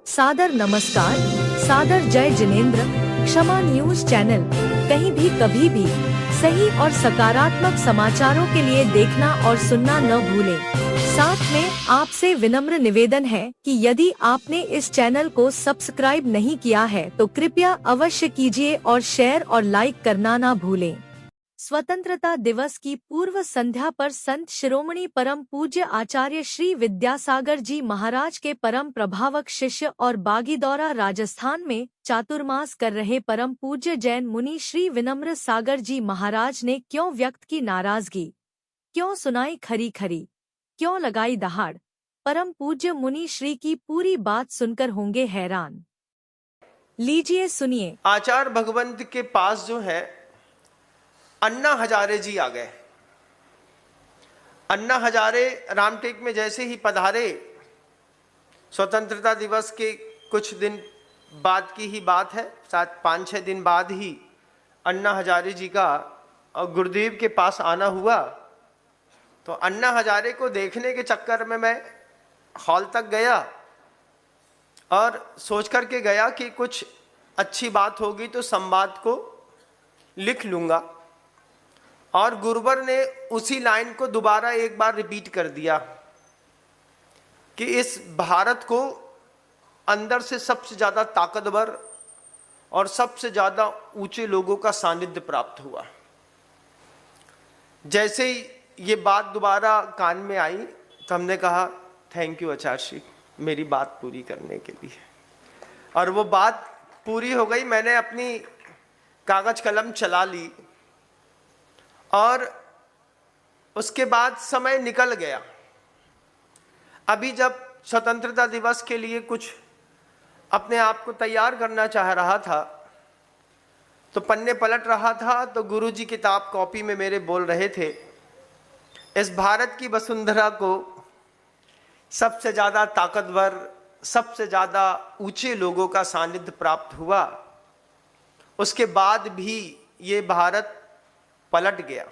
सादर नमस्कार, सादर जय जिनेंद्र। क्षमा न्यूज चैनल कहीं भी कभी भी सही और सकारात्मक समाचारों के लिए देखना और सुनना न भूलें। साथ में आपसे विनम्र निवेदन है कि यदि आपने इस चैनल को सब्सक्राइब नहीं किया है तो कृपया अवश्य कीजिए और शेयर और लाइक करना ना भूलें। स्वतंत्रता दिवस की पूर्व संध्या पर संत शिरोमणि परम पूज्य आचार्य श्री विद्यासागर जी महाराज के परम प्रभावक शिष्य और बागीदौरा राजस्थान में चातुर्मास कर रहे परम पूज्य जैन मुनि श्री विनम्र सागर जी महाराज ने क्यों व्यक्त की नाराजगी, क्यों सुनाई खरी खरी, क्यों लगाई दहाड़। परम पूज्य मुनि श्री की पूरी बात सुनकर होंगे हैरान। लीजिए सुनिए। आचार्य भगवंत के पास जो है अन्ना हजारे जी आ गए। अन्ना हजारे रामटेक में जैसे ही पधारे, स्वतंत्रता दिवस के कुछ दिन बाद की ही बात है, शायद 5-6 दिन बाद ही अन्ना हजारे जी का गुरुदेव के पास आना हुआ। तो अन्ना हजारे को देखने के चक्कर में मैं हॉल तक गया और सोच करके गया कि कुछ अच्छी बात होगी तो संवाद को लिख लूँगा। और गुरुवर ने उसी लाइन को दोबारा एक बार रिपीट कर दिया कि इस भारत को अंदर से सबसे ज़्यादा ताकतवर और सबसे ज़्यादा ऊंचे लोगों का सानिध्य प्राप्त हुआ। जैसे ही ये बात दोबारा कान में आई तो हमने कहा थैंक यू आचार्य श्री, मेरी बात पूरी करने के लिए। और वो बात पूरी हो गई। मैंने अपनी कागज कलम चला ली और उसके बाद समय निकल गया। अभी जब स्वतंत्रता दिवस के लिए कुछ अपने आप को तैयार करना चाह रहा था तो पन्ने पलट रहा था तो गुरुजी किताब कॉपी में मेरे बोल रहे थे, इस भारत की वसुंधरा को सबसे ज़्यादा ताकतवर, सबसे ज़्यादा ऊंचे लोगों का सानिध्य प्राप्त हुआ। उसके बाद भी ये भारत पलट गया।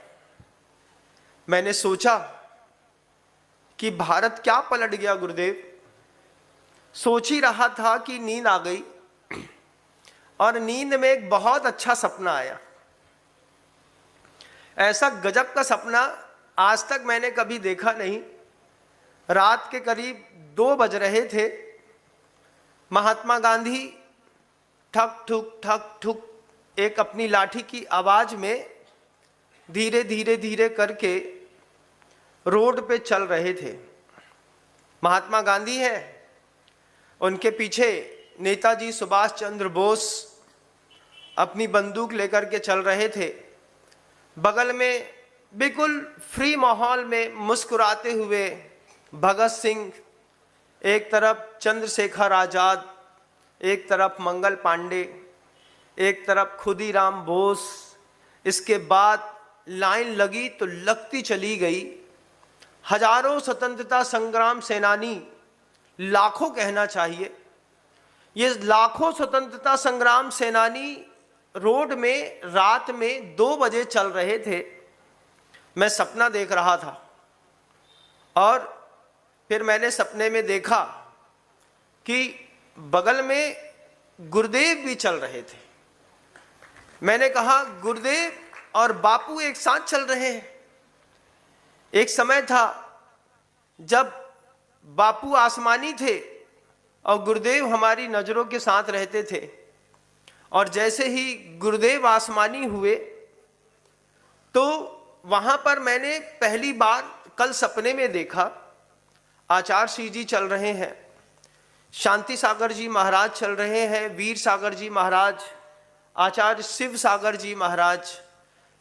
मैंने सोचा कि भारत क्या पलट गया गुरुदेव। सोच ही रहा था कि नींद आ गई और नींद में एक बहुत अच्छा सपना आया। ऐसा गजब का सपना आज तक मैंने कभी देखा नहीं। रात के करीब 2 बज रहे थे। महात्मा गांधी ठक ठुक ठक ठुक एक अपनी लाठी की आवाज में धीरे धीरे धीरे करके रोड पे चल रहे थे। महात्मा गांधी हैं, उनके पीछे नेताजी सुभाष चंद्र बोस अपनी बंदूक लेकर के चल रहे थे। बगल में बिल्कुल फ्री माहौल में मुस्कुराते हुए भगत सिंह, एक तरफ चंद्रशेखर आजाद, एक तरफ मंगल पांडे, एक तरफ खुदीराम बोस। इसके बाद लाइन लगी तो लगती चली गई। हजारों स्वतंत्रता संग्राम सेनानी, लाखों कहना चाहिए, ये लाखों स्वतंत्रता संग्राम सेनानी रोड में रात में 2 बजे चल रहे थे। मैं सपना देख रहा था और फिर मैंने सपने में देखा कि बगल में गुरुदेव भी चल रहे थे। मैंने कहा गुरुदेव और बापू एक साथ चल रहे हैं। एक समय था जब बापू आसमानी थे और गुरुदेव हमारी नजरों के साथ रहते थे। और जैसे ही गुरुदेव आसमानी हुए तो वहां पर मैंने पहली बार कल सपने में देखा आचार्य श्री जी चल रहे हैं, शांति सागर जी महाराज चल रहे हैं, वीर सागर जी महाराज, आचार्य शिव सागर जी महाराज,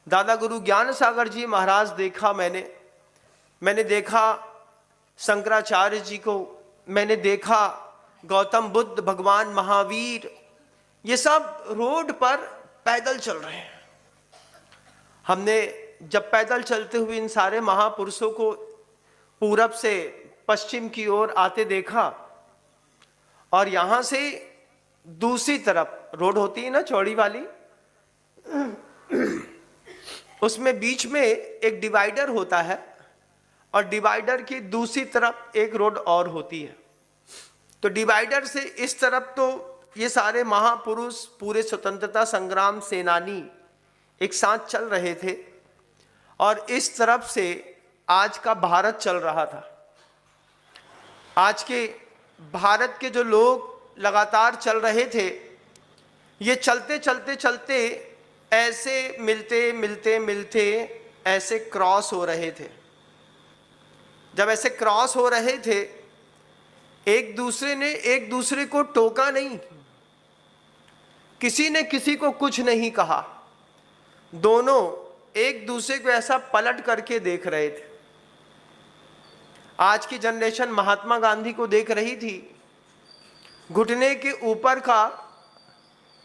दादा गुरु ज्ञान सागर जी महाराज देखा मैंने देखा शंकराचार्य जी को, मैंने देखा गौतम बुद्ध, भगवान महावीर, ये सब रोड पर पैदल चल रहे हैं। हमने जब पैदल चलते हुए इन सारे महापुरुषों को पूरब से पश्चिम की ओर आते देखा और यहां से दूसरी तरफ रोड होती है ना चौड़ी वाली, उसमें बीच में एक डिवाइडर होता है और डिवाइडर की दूसरी तरफ एक रोड और होती है। तो डिवाइडर से इस तरफ तो ये सारे महापुरुष, पूरे स्वतंत्रता संग्राम सेनानी एक साथ चल रहे थे, और इस तरफ से आज का भारत चल रहा था। आज के भारत के जो लोग लगातार चल रहे थे, ये चलते चलते चलते ऐसे मिलते मिलते मिलते ऐसे क्रॉस हो रहे थे। जब ऐसे क्रॉस हो रहे थे, एक दूसरे ने एक दूसरे को टोका नहीं, किसी ने किसी को कुछ नहीं कहा, दोनों एक दूसरे को ऐसा पलट करके देख रहे थे। आज की जनरेशन महात्मा गांधी को देख रही थी, घुटने के ऊपर का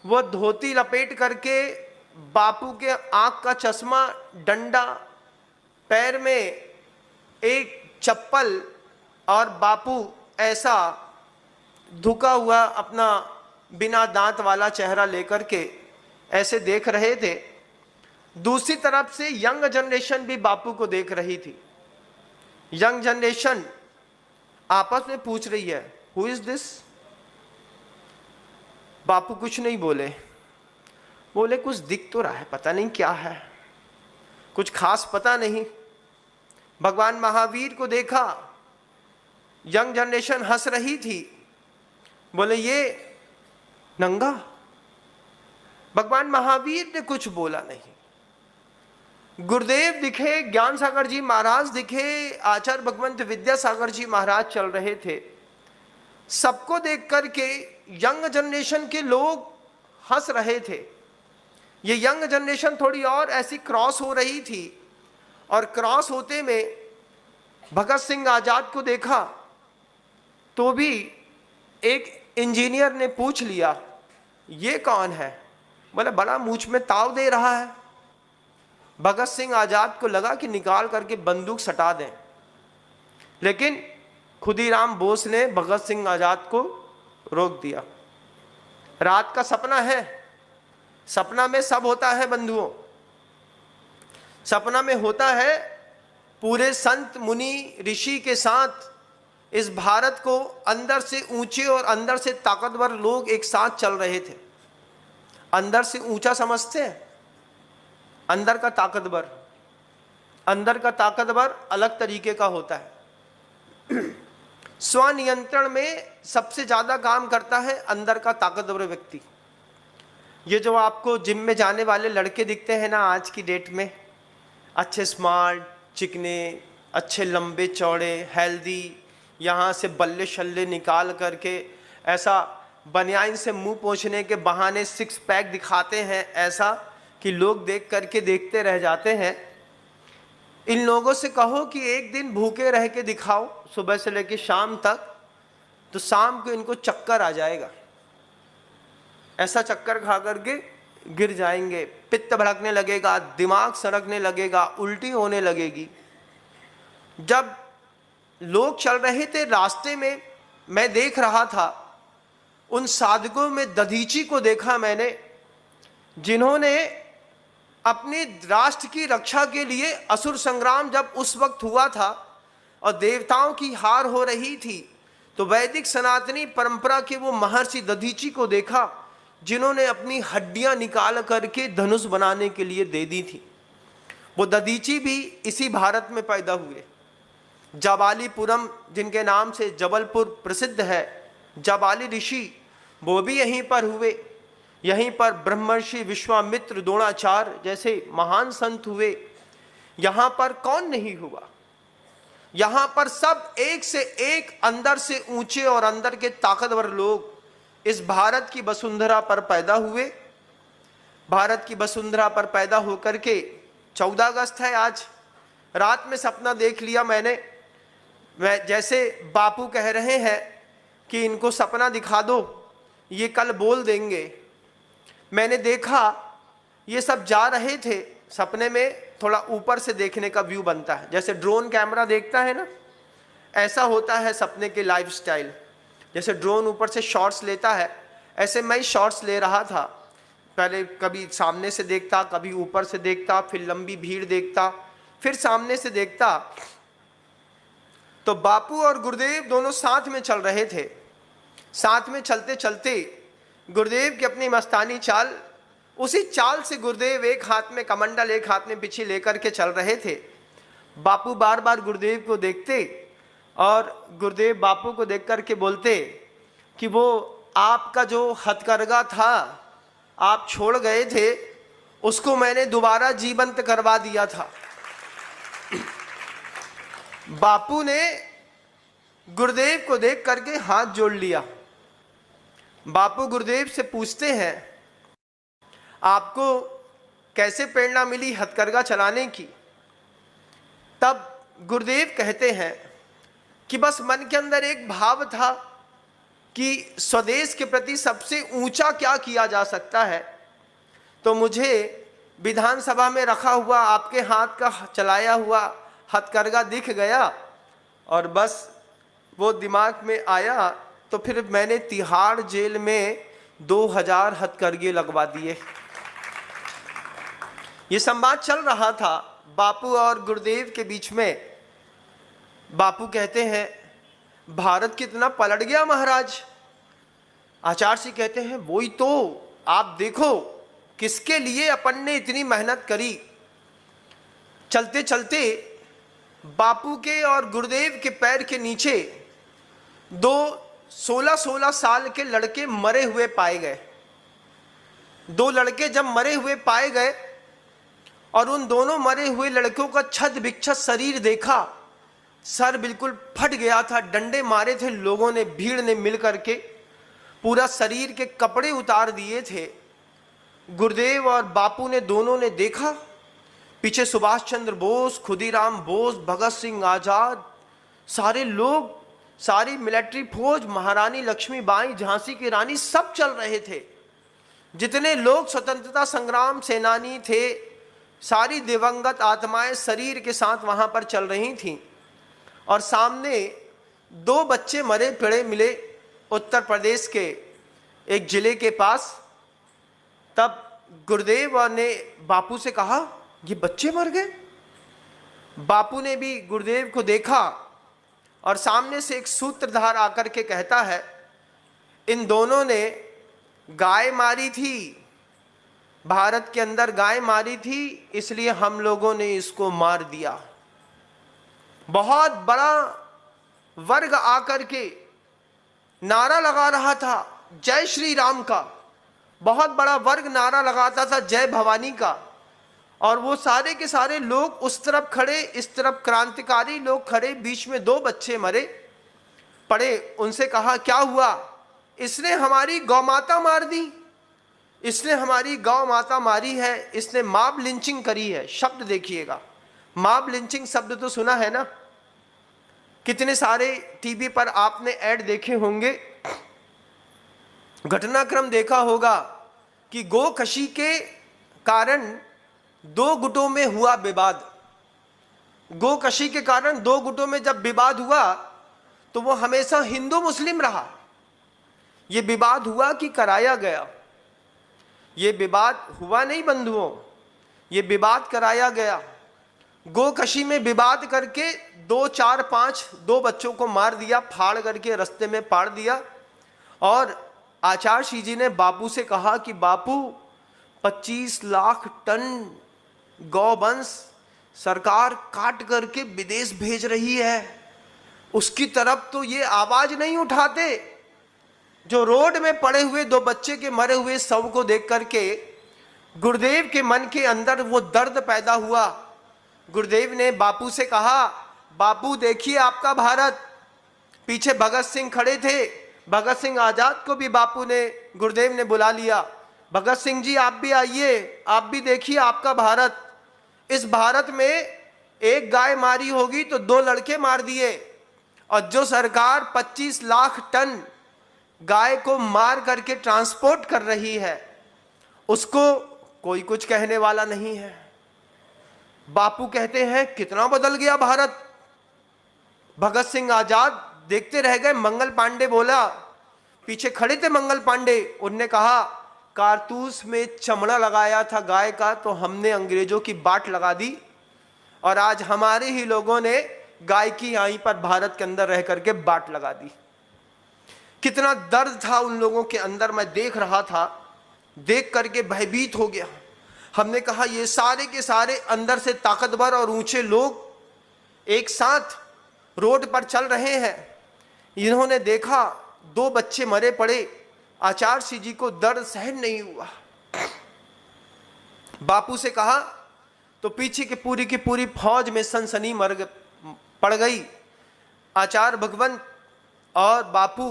वो धोती लपेट करके, बापू के आंख का चश्मा, डंडा, पैर में एक चप्पल, और बापू ऐसा झुका हुआ अपना बिना दांत वाला चेहरा लेकर के ऐसे देख रहे थे। दूसरी तरफ से यंग जनरेशन भी बापू को देख रही थी। यंग जनरेशन आपस में पूछ रही है, हु इज दिस? बापू कुछ नहीं बोले, बोले कुछ दिख तो रहा है, पता नहीं क्या है, कुछ खास पता नहीं। भगवान महावीर को देखा, यंग जनरेशन हंस रही थी, बोले ये नंगा। भगवान महावीर ने कुछ बोला नहीं। गुरुदेव दिखे, ज्ञान सागर जी महाराज दिखे, आचार्य भगवंत विद्यासागर जी महाराज चल रहे थे। सबको देख करके यंग जनरेशन के लोग हंस रहे थे। ये यंग जनरेशन थोड़ी और ऐसी क्रॉस हो रही थी, और क्रॉस होते में भगत सिंह आजाद को देखा तो भी एक इंजीनियर ने पूछ लिया, ये कौन है? बोले बड़ा मूंछ में ताव दे रहा है। भगत सिंह आजाद को लगा कि निकाल करके बंदूक सटा दें, लेकिन खुदीराम बोस ने भगत सिंह आजाद को रोक दिया। रात का सपना है, सपना में सब होता है बंधुओं। सपना में होता है पूरे संत मुनि ऋषि के साथ इस भारत को अंदर से ऊंचे और अंदर से ताकतवर लोग एक साथ चल रहे थे। अंदर से ऊंचा समझते हैं, अंदर का ताकतवर, अंदर का ताकतवर अलग तरीके का होता है। स्वनियंत्रण में सबसे ज्यादा काम करता है अंदर का ताकतवर व्यक्ति। ये जो आपको जिम में जाने वाले लड़के दिखते हैं ना आज की डेट में, अच्छे स्मार्ट, चिकने, अच्छे लंबे चौड़े, हेल्दी, यहाँ से बल्ले शल्ले निकाल करके ऐसा बनियाइन से मुंह पोंछने के बहाने सिक्स पैक दिखाते हैं, ऐसा कि लोग देख करके देखते रह जाते हैं। इन लोगों से कहो कि एक दिन भूखे रह के दिखाओ सुबह से लेकर शाम तक, तो शाम को इनको चक्कर आ जाएगा। ऐसा चक्कर खा करके गिर जाएंगे, पित्त भड़कने लगेगा, दिमाग सड़कने लगेगा, उल्टी होने लगेगी। जब लोग चल रहे थे रास्ते में, मैं देख रहा था उन साधकों में दधीची को देखा मैंने, जिन्होंने अपने राष्ट्र की रक्षा के लिए असुर संग्राम जब उस वक्त हुआ था और देवताओं की हार हो रही थी, तो वैदिक सनातनी परंपरा के वो महर्षि दधीची को देखा, जिन्होंने अपनी हड्डियां निकाल करके धनुष बनाने के लिए दे दी थी। वो दधीची भी इसी भारत में पैदा हुए। जाबालीपुरम जिनके नाम से जबलपुर प्रसिद्ध है, जाबाली ऋषि, वो भी यहीं पर हुए। यहीं पर ब्रह्मर्षि विश्वामित्र द्रोणाचार्य जैसे महान संत हुए। यहाँ पर कौन नहीं हुआ? यहाँ पर सब एक से एक अंदर से ऊंचे और अंदर के ताकतवर लोग इस भारत की वसुंधरा पर पैदा हुए। भारत की वसुंधरा पर पैदा होकर के 14 अगस्त है आज, रात में सपना देख लिया मैंने। जैसे बापू कह रहे हैं कि इनको सपना दिखा दो, ये कल बोल देंगे। मैंने देखा ये सब जा रहे थे, सपने में थोड़ा ऊपर से देखने का व्यू बनता है, जैसे ड्रोन कैमरा देखता है ना, ऐसा होता है सपने के लाइफस्टाइल। जैसे ड्रोन ऊपर से शॉट्स लेता है, ऐसे मैं शॉट्स ले रहा था। पहले कभी सामने से देखता, कभी ऊपर से देखता, फिर लंबी भीड़ देखता, फिर सामने से देखता। तो बापू और गुरुदेव दोनों साथ में चल रहे थे। साथ में चलते चलते गुरुदेव की अपनी मस्तानी चाल, उसी चाल से गुरुदेव एक हाथ में कमंडल एक हाथ में बिछी लेकर के चल रहे थे। बापू बार बार गुरुदेव को देखते और गुरुदेव बापू को देख करके बोलते कि वो आपका जो हथकरघा था, आप छोड़ गए थे, उसको मैंने दोबारा जीवंत करवा दिया था। बापू ने गुरुदेव को देख करके हाथ जोड़ लिया। बापू गुरुदेव से पूछते हैं, आपको कैसे प्रेरणा मिली हथकरघा चलाने की? तब गुरुदेव कहते हैं कि बस मन के अंदर एक भाव था कि स्वदेश के प्रति सबसे ऊंचा क्या किया जा सकता है। तो मुझे विधानसभा में रखा हुआ आपके हाथ का चलाया हुआ हथकरघा दिख गया और बस वो दिमाग में आया, तो फिर मैंने तिहाड़ जेल में 2000 हथकरघे लगवा दिए। ये संवाद चल रहा था बापू और गुरुदेव के बीच में। बापू कहते हैं, भारत कितना पलट गया महाराज। आचार्य जी कहते हैं, वही तो, आप देखो किसके लिए अपन ने इतनी मेहनत करी। चलते चलते बापू के और गुरुदेव के पैर के नीचे 2 16-16 साल के लड़के मरे हुए पाए गए। 2 लड़के जब मरे हुए पाए गए और उन दोनों मरे हुए लड़कों का छद विक्षत शरीर देखा, सर बिल्कुल फट गया था। डंडे मारे थे लोगों ने, भीड़ ने मिल करके पूरा शरीर के कपड़े उतार दिए थे। गुरुदेव और बापू ने दोनों ने देखा, पीछे सुभाष चंद्र बोस, खुदीराम बोस, भगत सिंह आजाद, सारे लोग, सारी मिलिट्री फौज, महारानी लक्ष्मीबाई, झांसी की रानी, सब चल रहे थे। जितने लोग स्वतंत्रता संग्राम सेनानी थे, सारी दिवंगत आत्माएं शरीर के साथ वहां पर चल रही थीं। और सामने 2 बच्चे मरे पड़े मिले उत्तर प्रदेश के एक जिले के पास। तब गुरुदेव ने बापू से कहा, ये बच्चे मर गए। बापू ने भी गुरुदेव को देखा और सामने से एक सूत्रधार आकर के कहता है, इन दोनों ने गाय मारी थी, भारत के अंदर गाय मारी थी, इसलिए हम लोगों ने इसको मार दिया। बहुत बड़ा वर्ग आकर के नारा लगा रहा था जय श्री राम का, बहुत बड़ा वर्ग नारा लगाता था जय भवानी का। और वो सारे के सारे लोग उस तरफ खड़े, इस तरफ क्रांतिकारी लोग खड़े, बीच में 2 बच्चे मरे पड़े। उनसे कहा, क्या हुआ? इसने हमारी गौ माता मार दी, इसने हमारी गौ माता मारी है, इसने मॉब लिंचिंग करी है। शब्द देखिएगा, मॉब लिंचिंग शब्द तो सुना है ना, कितने सारे टीवी पर आपने ऐड देखे होंगे, घटनाक्रम देखा होगा कि गोकशी के कारण 2 गुटों में हुआ विवाद। गोकशी के कारण 2 गुटों में जब विवाद हुआ तो वो हमेशा हिंदू मुस्लिम रहा। ये विवाद हुआ कि कराया गया? ये विवाद हुआ नहीं बंधुओं, ये विवाद कराया गया। गोकशी में विवाद करके 2, 4, 5 2 बच्चों को मार दिया, फाड़ करके रास्ते में पाड़ दिया। और आचार्य जी ने बापू से कहा कि बापू 25 लाख टन गौवंश सरकार काट करके विदेश भेज रही है, उसकी तरफ तो ये आवाज नहीं उठाते। जो रोड में पड़े हुए 2 बच्चे के मरे हुए शव को देख करके गुरुदेव के मन के अंदर वो दर्द पैदा हुआ। गुरुदेव ने बापू से कहा, बापू देखिए आपका भारत। पीछे भगत सिंह खड़े थे, भगत सिंह आजाद को भी बापू ने, गुरुदेव ने बुला लिया। भगत सिंह जी आप भी आइए, आप भी देखिए आपका भारत। इस भारत में एक गाय मारी होगी तो 2 लड़के मार दिए, और जो सरकार 25 लाख टन गाय को मार करके ट्रांसपोर्ट कर रही है, उसको कोई कुछ कहने वाला नहीं है। बापू कहते हैं कितना बदल गया भारत। भगत सिंह आजाद देखते रह गए। मंगल पांडे बोला, पीछे खड़े थे मंगल पांडे, उनने कहा कारतूस में चमड़ा लगाया था गाय का, तो हमने अंग्रेजों की बाट लगा दी, और आज हमारे ही लोगों ने गाय की यहीं पर भारत के अंदर रह करके बाट लगा दी। कितना दर्द था उन लोगों के अंदर, मैं देख रहा था, देख करके भयभीत हो गया। हमने कहा ये सारे के सारे अंदर से ताकतवर और ऊंचे लोग एक साथ रोड पर चल रहे हैं। इन्होंने देखा 2 बच्चे मरे पड़े, आचार्य सिंह जी को दर्द सहन नहीं हुआ। बापू से कहा तो पीछे की पूरी फौज में सनसनी पड़ गई। आचार्य भगवंत और बापू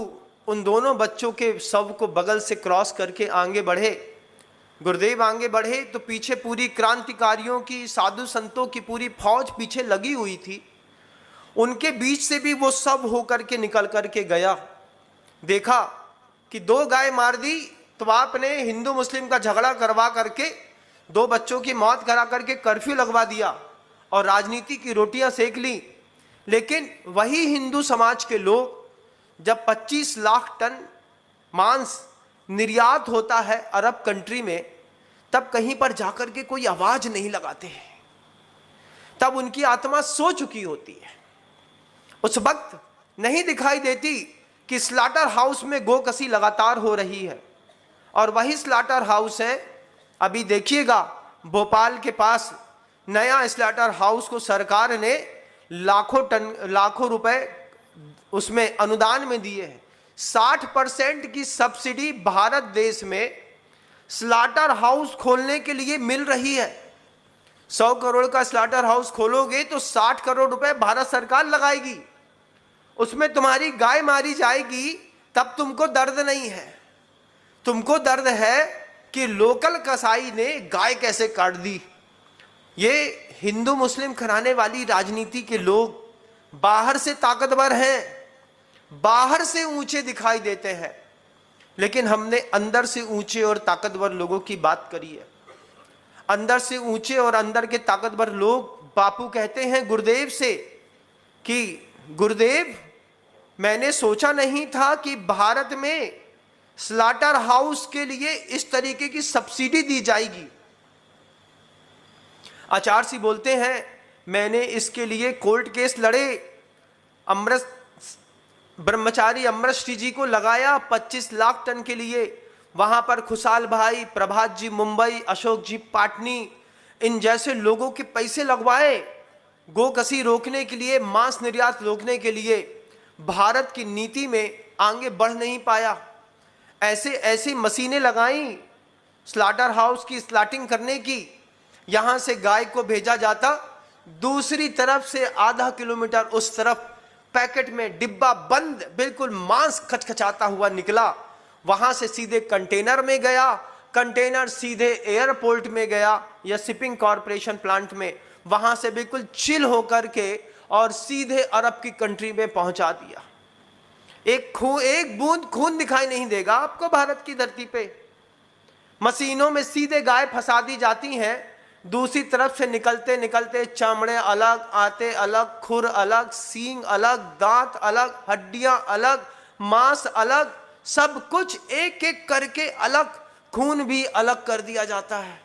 उन दोनों बच्चों के शव को बगल से क्रॉस करके आगे बढ़े। गुरुदेव आगे बढ़े तो पीछे पूरी क्रांतिकारियों की, साधु संतों की पूरी फौज पीछे लगी हुई थी। उनके बीच से भी वो सब होकर के निकल करके गया। देखा कि 2 गाय मार दी तो आपने हिंदू मुस्लिम का झगड़ा करवा करके 2 बच्चों की मौत करा करके कर्फ्यू लगवा दिया और राजनीति की रोटियां सेक ली। लेकिन वही हिंदू समाज के लोग जब 25 लाख टन मांस निर्यात होता है अरब कंट्री में, तब कहीं पर जाकर के कोई आवाज नहीं लगाते हैं। तब उनकी आत्मा सो चुकी होती है। उस वक्त नहीं दिखाई देती कि स्लाटर हाउस में गोकसी लगातार हो रही है। और वही स्लाटर हाउस है, अभी देखिएगा भोपाल के पास नया स्लाटर हाउस को सरकार ने लाखों रुपए उसमें अनुदान में दिए हैं। 60% की सब्सिडी भारत देश में स्लाटर हाउस खोलने के लिए मिल रही है। 100 करोड़ का स्लाटर हाउस खोलोगे तो 60 करोड़ रुपए भारत सरकार लगाएगी। उसमें तुम्हारी गाय मारी जाएगी, तब तुमको दर्द नहीं है। तुमको दर्द है कि लोकल कसाई ने गाय कैसे काट दी। ये हिंदू मुस्लिम खराने वाली राजनीति के लोग बाहर से ताकतवर हैं, बाहर से ऊंचे दिखाई देते हैं, लेकिन हमने अंदर से ऊंचे और ताकतवर लोगों की बात करी है। अंदर से ऊंचे और अंदर के ताकतवर लोग बापू कहते हैं गुरुदेव से कि गुरुदेव, मैंने सोचा नहीं था कि भारत में स्लाटर हाउस के लिए इस तरीके की सब्सिडी दी जाएगी। आचार्य सिंह बोलते हैं, मैंने इसके लिए कोर्ट केस लड़े, ब्रह्मचारी अमृतश्री जी को लगाया 25 लाख टन के लिए। वहां पर खुशहाल भाई, प्रभात जी मुंबई, अशोक जी पाटनी, इन जैसे लोगों के पैसे लगवाए गोकसी रोकने के लिए, मांस निर्यात रोकने के लिए। भारत की नीति में आगे बढ़ नहीं पाया। ऐसी मशीनें लगाई स्लाटर हाउस की स्लाटिंग करने की। यहां से गाय को भेजा जाता, दूसरी तरफ से आधा किलोमीटर उस तरफ पैकेट में डिब्बा बंद बिल्कुल मांस खचखचाता हुआ निकला। वहां से सीधे कंटेनर में गया, कंटेनर सीधे एयरपोर्ट में गया या शिपिंग कॉरपोरेशन प्लांट में, वहां से बिल्कुल चिल होकर के और सीधे अरब की कंट्री में पहुंचा दिया। एक बूंद खून दिखाई नहीं देगा आपको भारत की धरती पे। मशीनों में सीधे गाय फंसा दी जाती हैं, दूसरी तरफ से निकलते निकलते चमड़े अलग आते, अलग खुर अलग, सींग अलग, दांत अलग, हड्डियां अलग, मांस अलग, सब कुछ एक एक करके अलग, खून भी अलग कर दिया जाता है।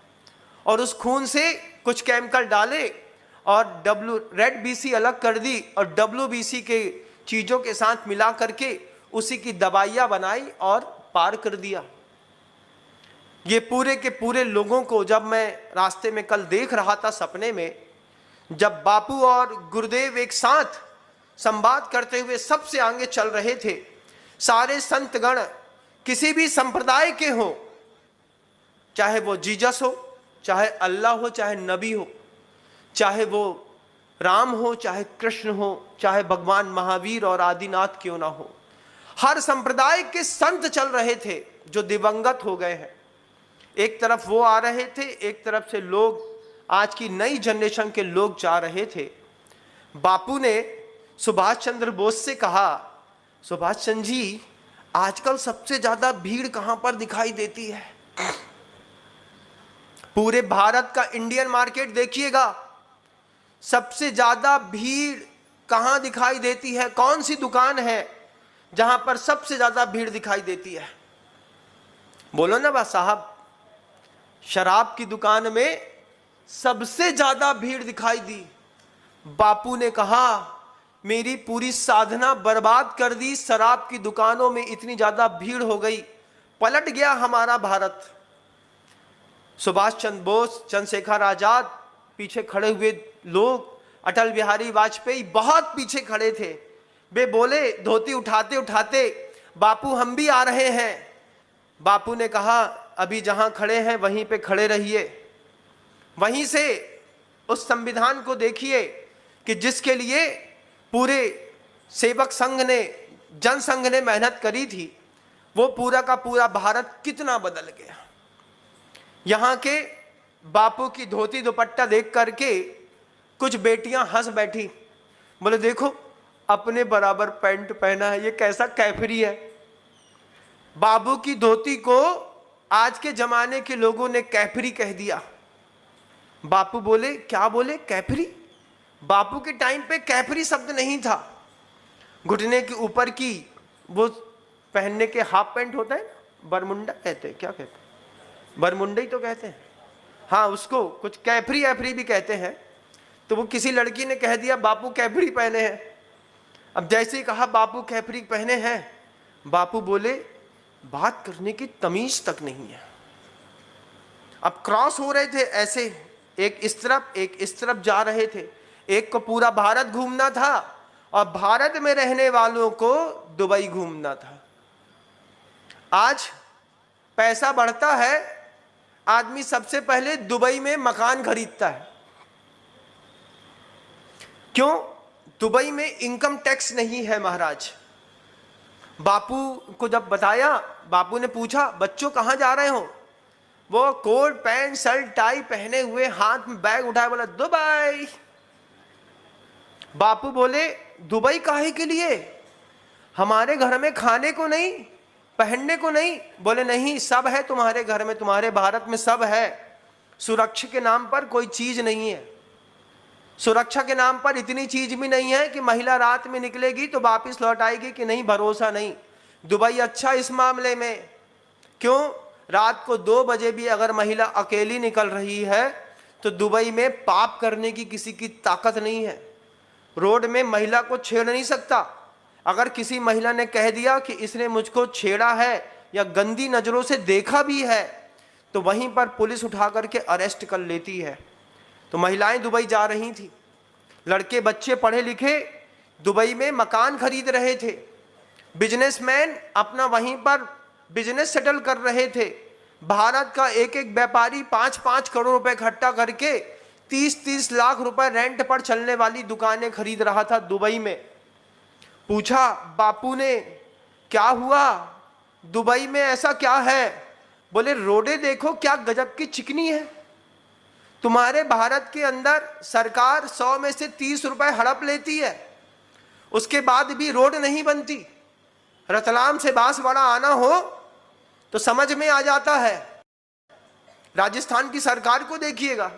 और उस खून से कुछ केमिकल डाले और रेड बीसी अलग कर दी और WBC के चीजों के साथ मिला करके उसी की दवाइयां बनाई और पार कर दिया। ये पूरे के पूरे लोगों को जब मैं रास्ते में कल देख रहा था सपने में, जब बापू और गुरुदेव एक साथ संवाद करते हुए सबसे आगे चल रहे थे, सारे संतगण किसी भी संप्रदाय के हो, चाहे वो जीसस हो, चाहे अल्लाह हो, चाहे नबी हो, चाहे वो राम हो, चाहे कृष्ण हो, चाहे भगवान महावीर और आदिनाथ क्यों ना हो, हर संप्रदाय के संत चल रहे थे जो दिवंगत हो गए हैं। एक तरफ वो आ रहे थे, एक तरफ से लोग, आज की नई जनरेशन के लोग जा रहे थे। बापू ने सुभाष चंद्र बोस से कहा, सुभाष चंद्र जी, आजकल सबसे ज्यादा भीड़ कहां पर दिखाई देती है? पूरे भारत का इंडियन मार्केट देखिएगा, सबसे ज्यादा भीड़ कहां दिखाई देती है? कौन सी दुकान है जहां पर सबसे ज्यादा भीड़ दिखाई देती है? बोलो ना बा साहब। शराब की दुकान में सबसे ज्यादा भीड़ दिखाई दी। बापू ने कहा मेरी पूरी साधना बर्बाद कर दी, शराब की दुकानों में इतनी ज्यादा भीड़ हो गई, पलट गया हमारा भारत। सुभाष चंद्र बोस, चंद्रशेखर आजाद, पीछे खड़े हुए लोग, अटल बिहारी वाजपेयी बहुत पीछे खड़े थे। वे बोले धोती उठाते उठाते, बापू हम भी आ रहे हैं। बापू ने कहा अभी जहां खड़े हैं वहीं पे खड़े रहिए। वहीं से उस संविधान को देखिए कि जिसके लिए पूरे सेवक संघ ने, जनसंघ ने मेहनत करी थी, वो पूरा का पूरा भारत कितना बदल गया। यहाँ के बापू की धोती दुपट्टा देख करके कुछ बेटियां हंस बैठी, बोले देखो अपने बराबर पैंट पहना है, ये कैसा कैफरी है। बाबू की धोती को आज के जमाने के लोगों ने कैफरी कह दिया। बापू बोले क्या बोले, कैफरी? बापू के टाइम पे कैफरी शब्द नहीं था। घुटने के ऊपर की वो पहनने के हाफ पैंट होता है ना, बरमुंडा कहते हैं, क्या कहते हैं, बरमुंडा ही तो कहते हैं, हाँ उसको कुछ कैफरी ऐफरी भी कहते हैं। तो वो किसी लड़की ने कह दिया बापू कैफरी पहने हैं। अब जैसे ही कहा बापू कैफरी पहने हैं, बापू बोले बात करने की तमीज तक नहीं है। अब क्रॉस हो रहे थे ऐसे, एक इस तरफ एक इस तरफ जा रहे थे। एक को पूरा भारत घूमना था और भारत में रहने वालों को दुबई घूमना था। आज पैसा बढ़ता है, आदमी सबसे पहले दुबई में मकान खरीदता है। क्यों? दुबई में इनकम टैक्स नहीं है महाराज। बापू को जब बताया, बापू ने पूछा बच्चों कहाँ जा रहे हो? वो कोट पैंट शर्ट टाई पहने हुए, हाथ में बैग उठाए, बोला दुबई। बापू बोले दुबई काहे के लिए? हमारे घर में खाने को नहीं, पहनने को नहीं। बोले नहीं, सब है तुम्हारे घर में, तुम्हारे भारत में सब है। सुरक्षा के नाम पर कोई चीज नहीं है। सुरक्षा के नाम पर इतनी चीज भी नहीं है कि महिला रात में निकलेगी तो वापस लौट आएगी कि नहीं, भरोसा नहीं। दुबई अच्छा इस मामले में। क्यों? रात को 2 बजे भी अगर महिला अकेली निकल रही है तो दुबई में पाप करने की किसी की ताकत नहीं है। रोड में महिला को छेड़ नहीं सकता। अगर किसी महिला ने कह दिया कि इसने मुझको छेड़ा है या गंदी नजरों से देखा भी है तो वहीं पर पुलिस उठा करके अरेस्ट कर लेती है। तो महिलाएं दुबई जा रही थी, लड़के बच्चे पढ़े लिखे दुबई में मकान खरीद रहे थे, बिजनेसमैन अपना वहीं पर बिजनेस सेटल कर रहे थे। भारत का एक एक व्यापारी 5-5 करोड़ रुपए इकट्ठा करके 30-30 लाख रुपए रेंट पर चलने वाली दुकानें खरीद रहा था दुबई में। पूछा बापू ने क्या हुआ, दुबई में ऐसा क्या है? बोले रोडें देखो क्या गजब की चिकनी है। तुम्हारे भारत के अंदर सरकार 100 में से 30 रुपए हड़प लेती है, उसके बाद भी रोड नहीं बनती। रतलाम से बांसवाड़ा आना हो तो समझ में आ जाता है। राजस्थान की सरकार को देखिएगा,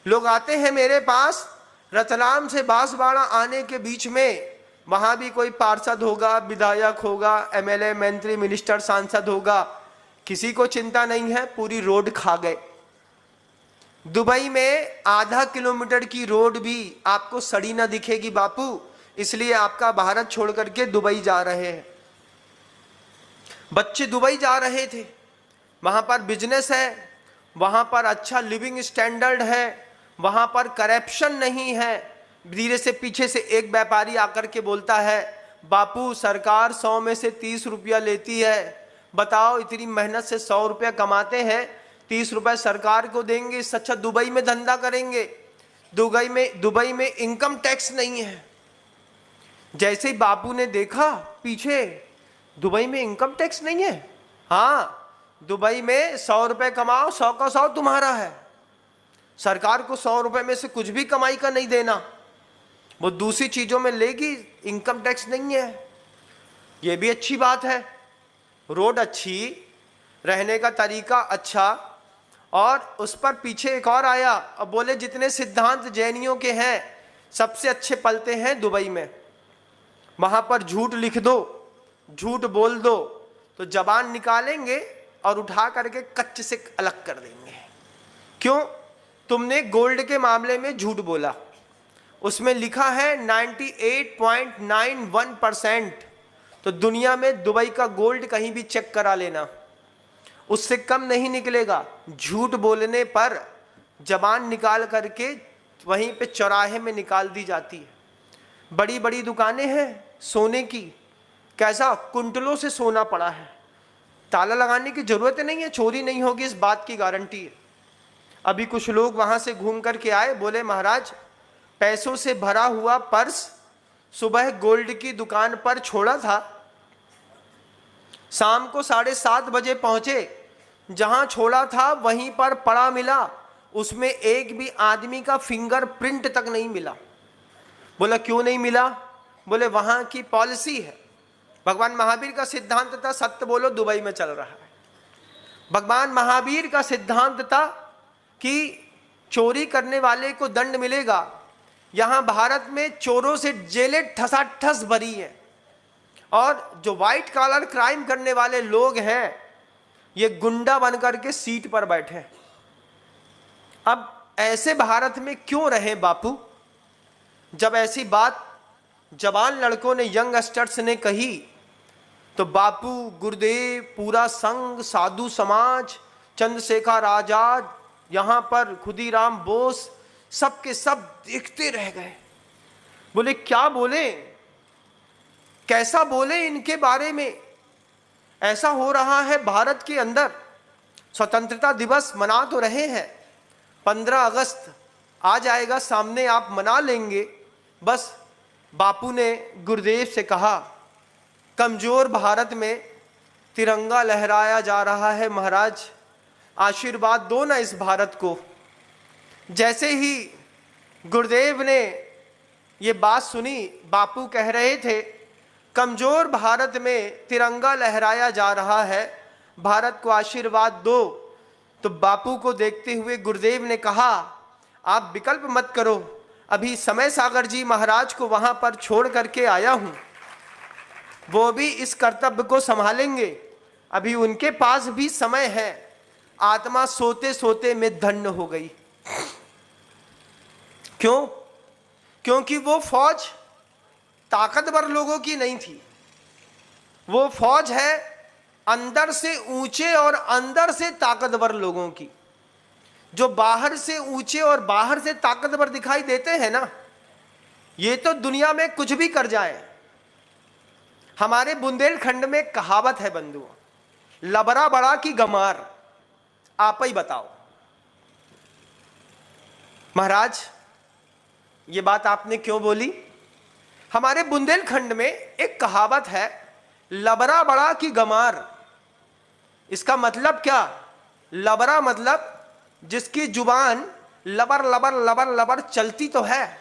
लोग आते हैं मेरे पास, रतलाम से बांसवाड़ा आने के बीच में वहां भी कोई पार्षद होगा, विधायक होगा, एमएलए, मंत्री, मिनिस्टर, सांसद होगा, किसी को चिंता नहीं है, पूरी रोड खा गए। दुबई में आधा किलोमीटर की रोड भी आपको सड़ी ना दिखेगी बापू, इसलिए आपका भारत छोड़ करके दुबई जा रहे हैं। बच्चे दुबई जा रहे थे, वहां पर बिजनेस है, वहां पर अच्छा लिविंग स्टैंडर्ड है, वहां पर करप्शन नहीं है। धीरे से पीछे से एक व्यापारी आकर के बोलता है बापू सरकार 100 में से 30 रुपया लेती है, बताओ इतनी मेहनत से 100 रुपया कमाते हैं, 30 रुपए सरकार को देंगे, इससे अच्छा दुबई में धंधा करेंगे। दुबई में इनकम टैक्स नहीं है। जैसे ही बापू ने देखा पीछे, दुबई में इनकम टैक्स नहीं है, हाँ दुबई में 100 रुपए कमाओ, 100 का 100 तुम्हारा है। सरकार को 100 रुपए में से कुछ भी कमाई का नहीं देना, वो दूसरी चीजों में लेगी, इनकम टैक्स नहीं है। ये भी अच्छी बात है, रोड अच्छी, रहने का तरीका अच्छा। और उस पर पीछे एक और आया, अब बोले जितने सिद्धांत जैनियों के हैं सबसे अच्छे पलते हैं दुबई में। वहां पर झूठ लिख दो, झूठ बोल दो तो जबान निकालेंगे और उठा करके कच्चे से अलग कर देंगे। क्यों? तुमने गोल्ड के मामले में झूठ बोला, उसमें लिखा है 98.91%। तो दुनिया में दुबई का गोल्ड कहीं भी चेक करा लेना, उससे कम नहीं निकलेगा। झूठ बोलने पर जबान निकाल करके वहीं पे चौराहे में निकाल दी जाती है। बड़ी बड़ी दुकानें हैं सोने की, कैसा कुंटलों से सोना पड़ा है, ताला लगाने की जरूरत नहीं है, चोरी नहीं होगी, इस बात की गारंटी है। अभी कुछ लोग वहां से घूम करके आए, बोले महाराज पैसों से भरा हुआ पर्स सुबह गोल्ड की दुकान पर छोड़ा था, शाम को 7:30 बजे पहुंचे, जहां छोड़ा था वहीं पर पड़ा मिला, उसमें एक भी आदमी का फिंगरप्रिंट तक नहीं मिला। बोला क्यों नहीं मिला? बोले वहां की पॉलिसी है। भगवान महावीर का सिद्धांत था सत्य बोलो, दुबई में चल रहा है। भगवान महावीर का सिद्धांत था कि चोरी करने वाले को दंड मिलेगा। यहां भारत में चोरों से जेलें ठसाठस भरी है, और जो व्हाइट कॉलर क्राइम करने वाले लोग हैं ये गुंडा बनकर के सीट पर बैठे हैं। अब ऐसे भारत में क्यों रहे बापू? जब ऐसी बात जवान लड़कों ने, यंगस्टर्स ने कही, तो बापू, गुरुदेव, पूरा संघ, साधु समाज, चंद्रशेखर आजाद, यहां पर खुदीराम बोस, सब के सब देखते रह गए। बोले क्या बोले, कैसा बोले इनके बारे में? ऐसा हो रहा है भारत के अंदर। स्वतंत्रता दिवस मना तो रहे हैं, 15 अगस्त आ जाएगा सामने, आप मना लेंगे। बस बापू ने गुरुदेव से कहा, कमजोर भारत में तिरंगा लहराया जा रहा है, महाराज आशीर्वाद दो ना इस भारत को। जैसे ही गुरुदेव ने ये बात सुनी, बापू कह रहे थे कमजोर भारत में तिरंगा लहराया जा रहा है, भारत को आशीर्वाद दो। तो बापू को देखते हुए गुरुदेव ने कहा, आप विकल्प मत करो, अभी समय सागर जी महाराज को वहां पर छोड़ करके आया हूं, वो भी इस कर्तव्य को संभालेंगे, अभी उनके पास भी समय है। आत्मा सोते सोते में धन्य हो गई। क्यों? क्योंकि वो फौज ताकतवर लोगों की नहीं थी, वो फौज है अंदर से ऊंचे और अंदर से ताकतवर लोगों की। जो बाहर से ऊंचे और बाहर से ताकतवर दिखाई देते हैं ना, ये तो दुनिया में कुछ भी कर जाए। हमारे बुंदेलखंड में कहावत है बंधुओं, लबरा बड़ा की गमार। आप ही बताओ महाराज, ये बात आपने क्यों बोली? हमारे बुंदेलखंड में एक कहावत है, लबरा बड़ा की गमार। इसका मतलब क्या? लबरा मतलब जिसकी जुबान लबर लबर लबर लबर चलती तो है,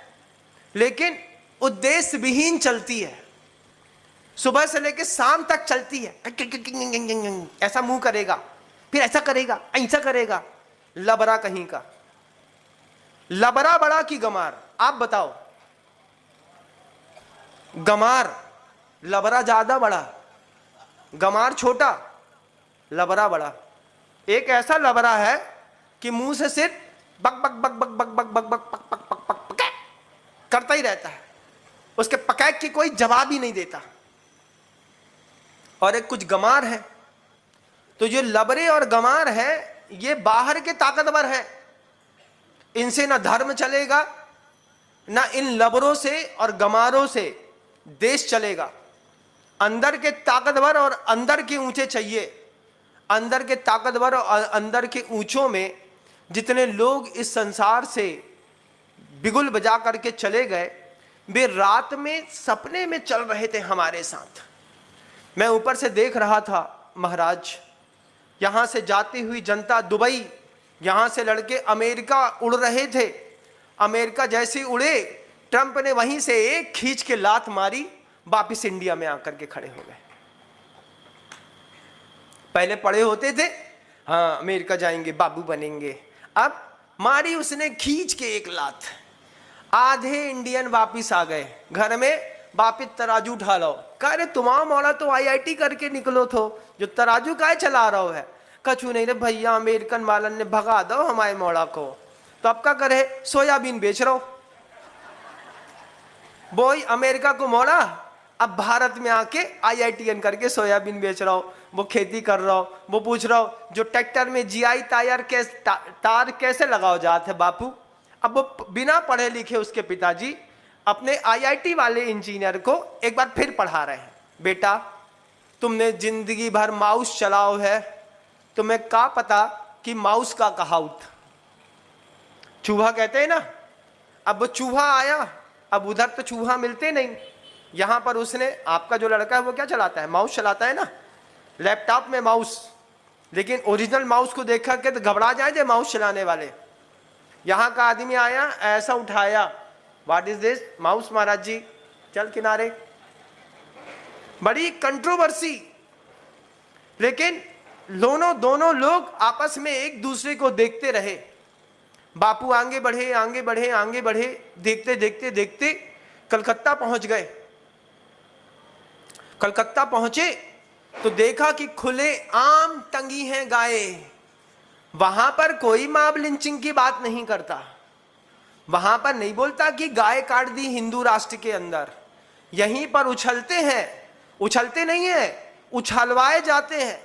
लेकिन उद्देश्य विहीन चलती है। सुबह से लेकर शाम तक चलती है, ऐसा मुंह करेगा, फिर ऐसा करेगा, ऐसा करेगा, लबरा कहीं का। लबरा बड़ा की गमार। आप बताओ, गमार, लबरा ज्यादा बड़ा, गमार छोटा, लबरा बड़ा। एक ऐसा लबरा है कि मुंह से सिर्फ बक बक बक बक बक बक बक बक पक पक पक पक पक करता ही रहता है, उसके पकैक की कोई जवाब ही नहीं देता। और एक कुछ गमार है। तो जो लबरे और गमार है, ये बाहर के ताकतवर हैं, इनसे ना धर्म चलेगा, ना इन लबरों से और गमारों से देश चलेगा। अंदर के ताकतवर और अंदर के ऊंचे चाहिए। अंदर के ताकतवर और अंदर के ऊंचों में जितने लोग इस संसार से बिगुल बजा करके चले गए, वे रात में सपने में चल रहे थे हमारे साथ। मैं ऊपर से देख रहा था महाराज, यहां से जाती हुई जनता दुबई, यहां से लड़के अमेरिका उड़ रहे थे। अमेरिका जैसे ही उड़े, ट्रंप ने वहीं से एक खींच के लात मारी, वापिस इंडिया में आकर के खड़े हो गए। पहले पड़े होते थे, हाँ अमेरिका जाएंगे, बाबू बनेंगे, अब मारी उसने खींच के एक लात, आधे इंडियन वापिस आ गए घर में। वापिस तराजू उठा लो, कह रहे तुम्हारा मौला तो IIT करके निकलो थो, जो तराजू काहे चला रहा है? कछु नहीं रे भैया, अमेरिकन वालन ने भगा दो हमारे मौला को, तो अब क्या करे, सोयाबीन बेच रहा हो। वो ही अमेरिका को मोड़ा, अब भारत में आके IITN करके सोयाबीन बेच रहा हो, वो खेती कर रहा हो, वो पूछ रहा हो जो ट्रैक्टर में GI तार कैसे लगाओ जाते है बापू। अब वो बिना पढ़े लिखे उसके पिताजी अपने IIT वाले इंजीनियर को एक बार फिर पढ़ा रहे हैं, बेटा तुमने जिंदगी भर माउस चलाओ है, तुम्हें क्या पता कि माउस का कहाउट चूहा कहते हैं ना। अब वो चूहा आया, अब उधर तो चूहा मिलते नहीं, यहां पर उसने, आपका जो लड़का है वो क्या चलाता है, माउस चलाता है ना, लैपटॉप में माउस, लेकिन ओरिजिनल माउस को देखा के तो घबरा जाए थे माउस चलाने वाले। यहां का आदमी आया, ऐसा उठाया, व्हाट इज दिस, माउस महाराज जी, चल किनारे। बड़ी कंट्रोवर्सी, लेकिन दोनों लोग आपस में एक दूसरे को देखते रहे। बापू आगे बढ़े आगे बढ़े आगे बढ़े, देखते देखते देखते कलकत्ता पहुंच गए। कलकत्ता पहुंचे तो देखा कि खुले आम टंगी हैं गायें। वहां पर कोई मॉब लिंचिंग की बात नहीं करता, वहां पर नहीं बोलता कि गाय काट दी हिंदू राष्ट्र के अंदर। यहीं पर उछलते हैं, उछलते नहीं है, उछलवाए जाते हैं।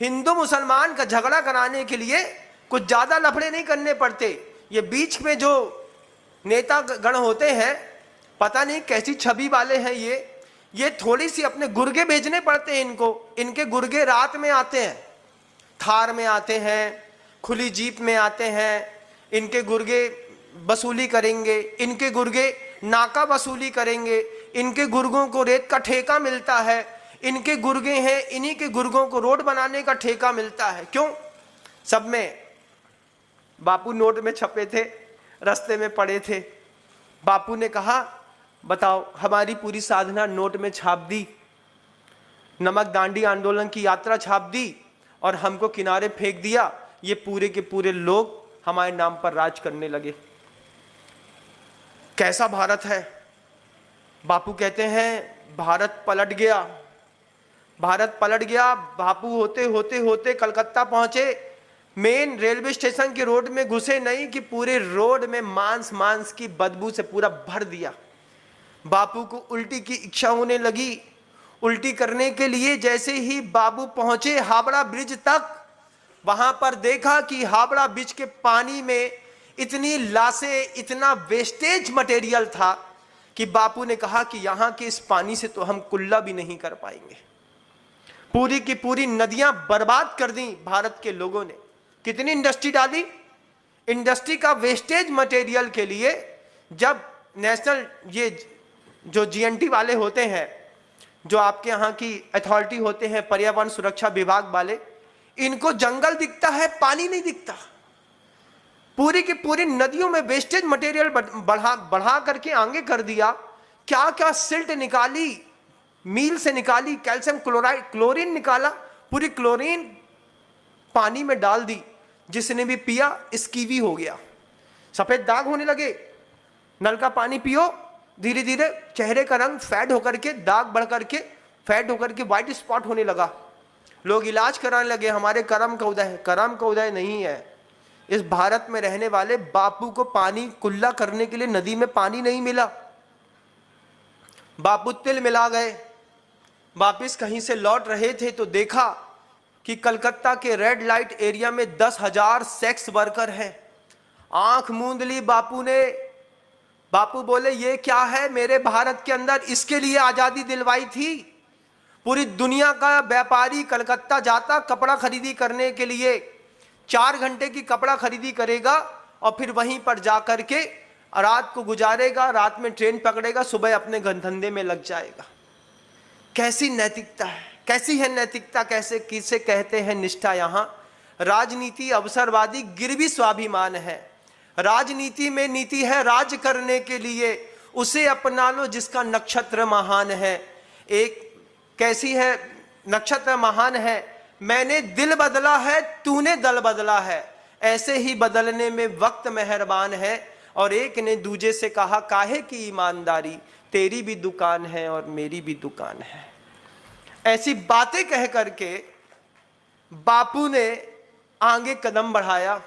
हिंदू मुसलमान का झगड़ा कराने के लिए कुछ ज्यादा लफड़े नहीं करने पड़ते। ये बीच में जो नेता गण होते हैं, पता नहीं कैसी छवि वाले हैं ये थोड़ी सी अपने गुर्गे भेजने पड़ते हैं इनको। इनके गुर्गे रात में आते हैं, थार में आते हैं, खुली जीप में आते हैं, इनके गुर्गे वसूली करेंगे, इनके गुर्गे नाका वसूली करेंगे, इनके गुर्गों को रेत का ठेका मिलता है, इनके गुर्गे हैं, इन्हीं के गुर्गों को रोड बनाने का ठेका मिलता है। क्यों? सब में बापू नोट में छपे थे, रास्ते में पड़े थे। बापू ने कहा बताओ, हमारी पूरी साधना नोट में छाप दी, नमक दांडी आंदोलन की यात्रा छाप दी और हमको किनारे फेंक दिया। ये पूरे के पूरे लोग हमारे नाम पर राज करने लगे। कैसा भारत है? बापू कहते हैं भारत पलट गया, भारत पलट गया। बापू होते होते होते कलकत्ता पहुंचे, मेन रेलवे स्टेशन के रोड में घुसे नहीं कि पूरे रोड में मांस की बदबू से पूरा भर दिया। बापू को उल्टी की इच्छा होने लगी। उल्टी करने के लिए जैसे ही बाबू पहुंचे हावड़ा ब्रिज तक, वहां पर देखा कि हावड़ा ब्रिज के पानी में इतनी लाशें, इतना वेस्टेज मटेरियल था कि बापू ने कहा कि यहां के इस पानी से तो हम कुल्ला भी नहीं कर पाएंगे। पूरी की पूरी नदियां बर्बाद कर दी भारत के लोगों ने। कितनी इंडस्ट्री डाली, इंडस्ट्री का वेस्टेज मटेरियल के लिए। जब नेशनल ये जो GNT वाले होते हैं, जो आपके यहाँ की अथॉरिटी होते हैं, पर्यावरण सुरक्षा विभाग वाले, इनको जंगल दिखता है, पानी नहीं दिखता। पूरी की पूरी नदियों में वेस्टेज मटेरियल बढ़ा करके आगे कर दिया। क्या क्या सिल्ट निकाली, मील से निकाली, कैल्शियम क्लोराइड, क्लोरीन निकाला, पूरी क्लोरीन पानी में डाल दी। जिसने भी पिया स्कीवी हो गया, सफेद दाग होने लगे। नल का पानी पियो, धीरे धीरे चेहरे का रंग फेड होकर के, दाग बढ़ करके फेड होकर के व्हाइट स्पॉट होने लगा। लोग इलाज कराने लगे, हमारे कर्म का उदय है। कर्म का उदय नहीं है। इस भारत में रहने वाले बापू को पानी कुल्ला करने के लिए नदी में पानी नहीं मिला। बापू तिल मिला गए। वापिस कहीं से लौट रहे थे तो देखा कि कलकत्ता के रेड लाइट एरिया में 10,000 सेक्स वर्कर हैं। आंख मूंद ली बापू ने। बापू बोले ये क्या है मेरे भारत के अंदर, इसके लिए आजादी दिलवाई थी। पूरी दुनिया का व्यापारी कलकत्ता जाता कपड़ा खरीदी करने के लिए, 4 घंटे की कपड़ा खरीदी करेगा और फिर वहीं पर जाकर के रात को गुजारेगा, रात में ट्रेन पकड़ेगा, सुबह अपने धंधे में लग जाएगा। कैसी नैतिकता है, कैसी है नैतिकता, कैसे किसे कहते हैं निष्ठा। यहाँ राजनीति अवसरवादी गिरवी स्वाभिमान है। राजनीति में नीति है राज करने के लिए, उसे अपना लो जिसका नक्षत्र महान है। एक कैसी है नक्षत्र महान है, मैंने दिल बदला है तूने दल बदला है, ऐसे ही बदलने में वक्त मेहरबान है। और एक ने दूजे से कहा काहे की ईमानदारी, तेरी भी दुकान है और मेरी भी दुकान है। ऐसी बातें कह करके बापू ने आगे कदम बढ़ाया।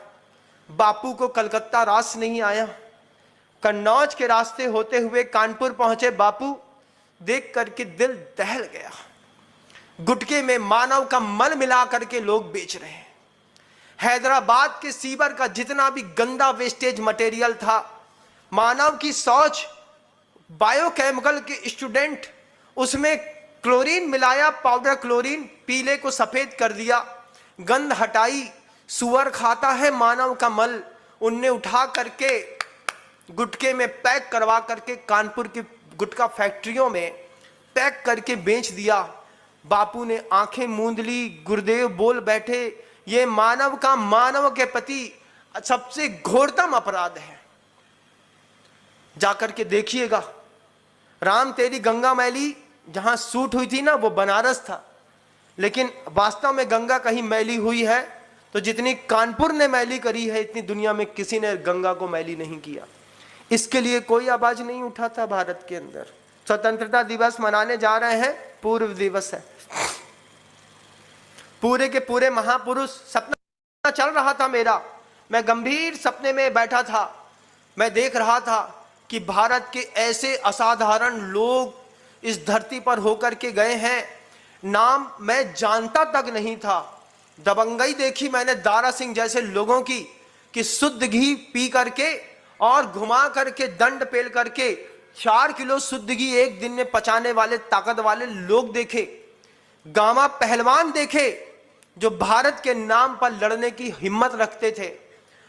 बापू को कलकत्ता रास नहीं आया। कन्नौज के रास्ते होते हुए कानपुर पहुंचे बापू, देख करके दिल दहल गया। गुटके में मानव का मल मिला करके लोग बेच रहे हैं। हैदराबाद के सीवर का जितना भी गंदा वेस्टेज मटेरियल था, मानव की शौच, बायोकेमिकल के स्टूडेंट उसमें क्लोरीन मिलाया, पाउडर क्लोरीन, पीले को सफेद कर दिया, गंध हटाई। सुअर खाता है मानव का मल, उनने उठा करके गुटके में पैक करवा करके कानपुर की गुटखा फैक्ट्रियों में पैक करके बेच दिया। बापू ने आंखें मूंद ली, गुरुदेव बोल बैठे, ये मानव का मानव के प्रति सबसे घोरतम अपराध है। जाकर के देखिएगा, राम तेरी गंगा मैली जहां शूट हुई थी ना, वो बनारस था, लेकिन वास्तव में गंगा कहीं मैली हुई है तो जितनी कानपुर ने मैली करी है, इतनी दुनिया में किसी ने गंगा को मैली नहीं किया। इसके लिए कोई आवाज नहीं उठाता भारत के अंदर। स्वतंत्रता दिवस मनाने जा रहे हैं, पूर्व दिवस है। पूरे के पूरे महापुरुष, सपना चल रहा था मेरा, मैं गंभीर सपने में बैठा था। मैं देख रहा था कि भारत के ऐसे असाधारण लोग इस धरती पर होकर के गए हैं, नाम मैं जानता तक नहीं था। दबंगई देखी मैंने दारा सिंह जैसे लोगों की, कि शुद्ध घी पी करके और घुमा करके दंड पेल करके 4 किलो शुद्ध घी एक दिन में पचाने वाले ताकत वाले लोग देखे। गामा पहलवान देखे जो भारत के नाम पर लड़ने की हिम्मत रखते थे।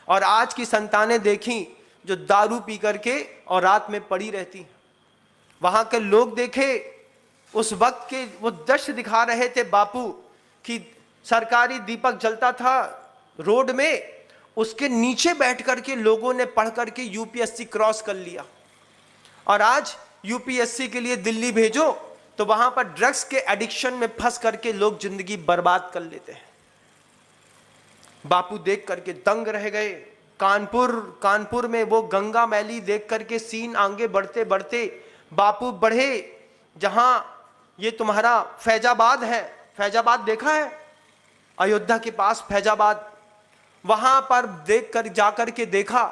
और आज की संतानें देखी जो दारू पी करके और रात में पड़ी रहती। वहां के लोग देखे, उस वक्त के वो दृश्य दिखा रहे थे बापू कि सरकारी दीपक जलता था रोड में, उसके नीचे बैठ करके लोगों ने पढ़ करके यूपीएससी क्रॉस कर लिया। और आज यूपीएससी के लिए दिल्ली भेजो तो वहां पर ड्रग्स के एडिक्शन में फंस करके लोग जिंदगी बर्बाद कर लेते हैं। बापू देख करके दंग रह गए। कानपुर में वो गंगा मैली देख करके सीन आगे बढ़ते बढ़ते बापू बढ़े जहां ये तुम्हारा फैजाबाद है। फैजाबाद देखा है, अयोध्या के पास फैजाबाद, वहां पर देख कर जाकर के देखा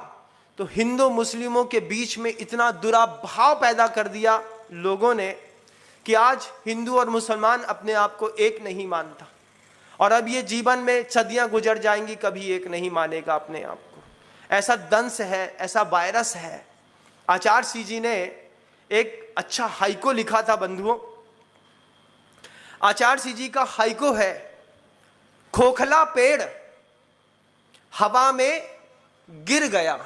तो हिंदू मुस्लिमों के बीच में इतना बुरा भाव पैदा कर दिया लोगों ने कि आज हिंदू और मुसलमान अपने आप को एक नहीं मानता। और अब ये जीवन में सदियां गुजर जाएंगी, कभी एक नहीं मानेगा अपने आप को। ऐसा दंश है, ऐसा वायरस है। आचार्य सिंह जी ने एक अच्छा हाइको लिखा था बंधुओं। आचार्य सिंह जी का हाइको है, खोखला पेड़ हवा में गिर गया,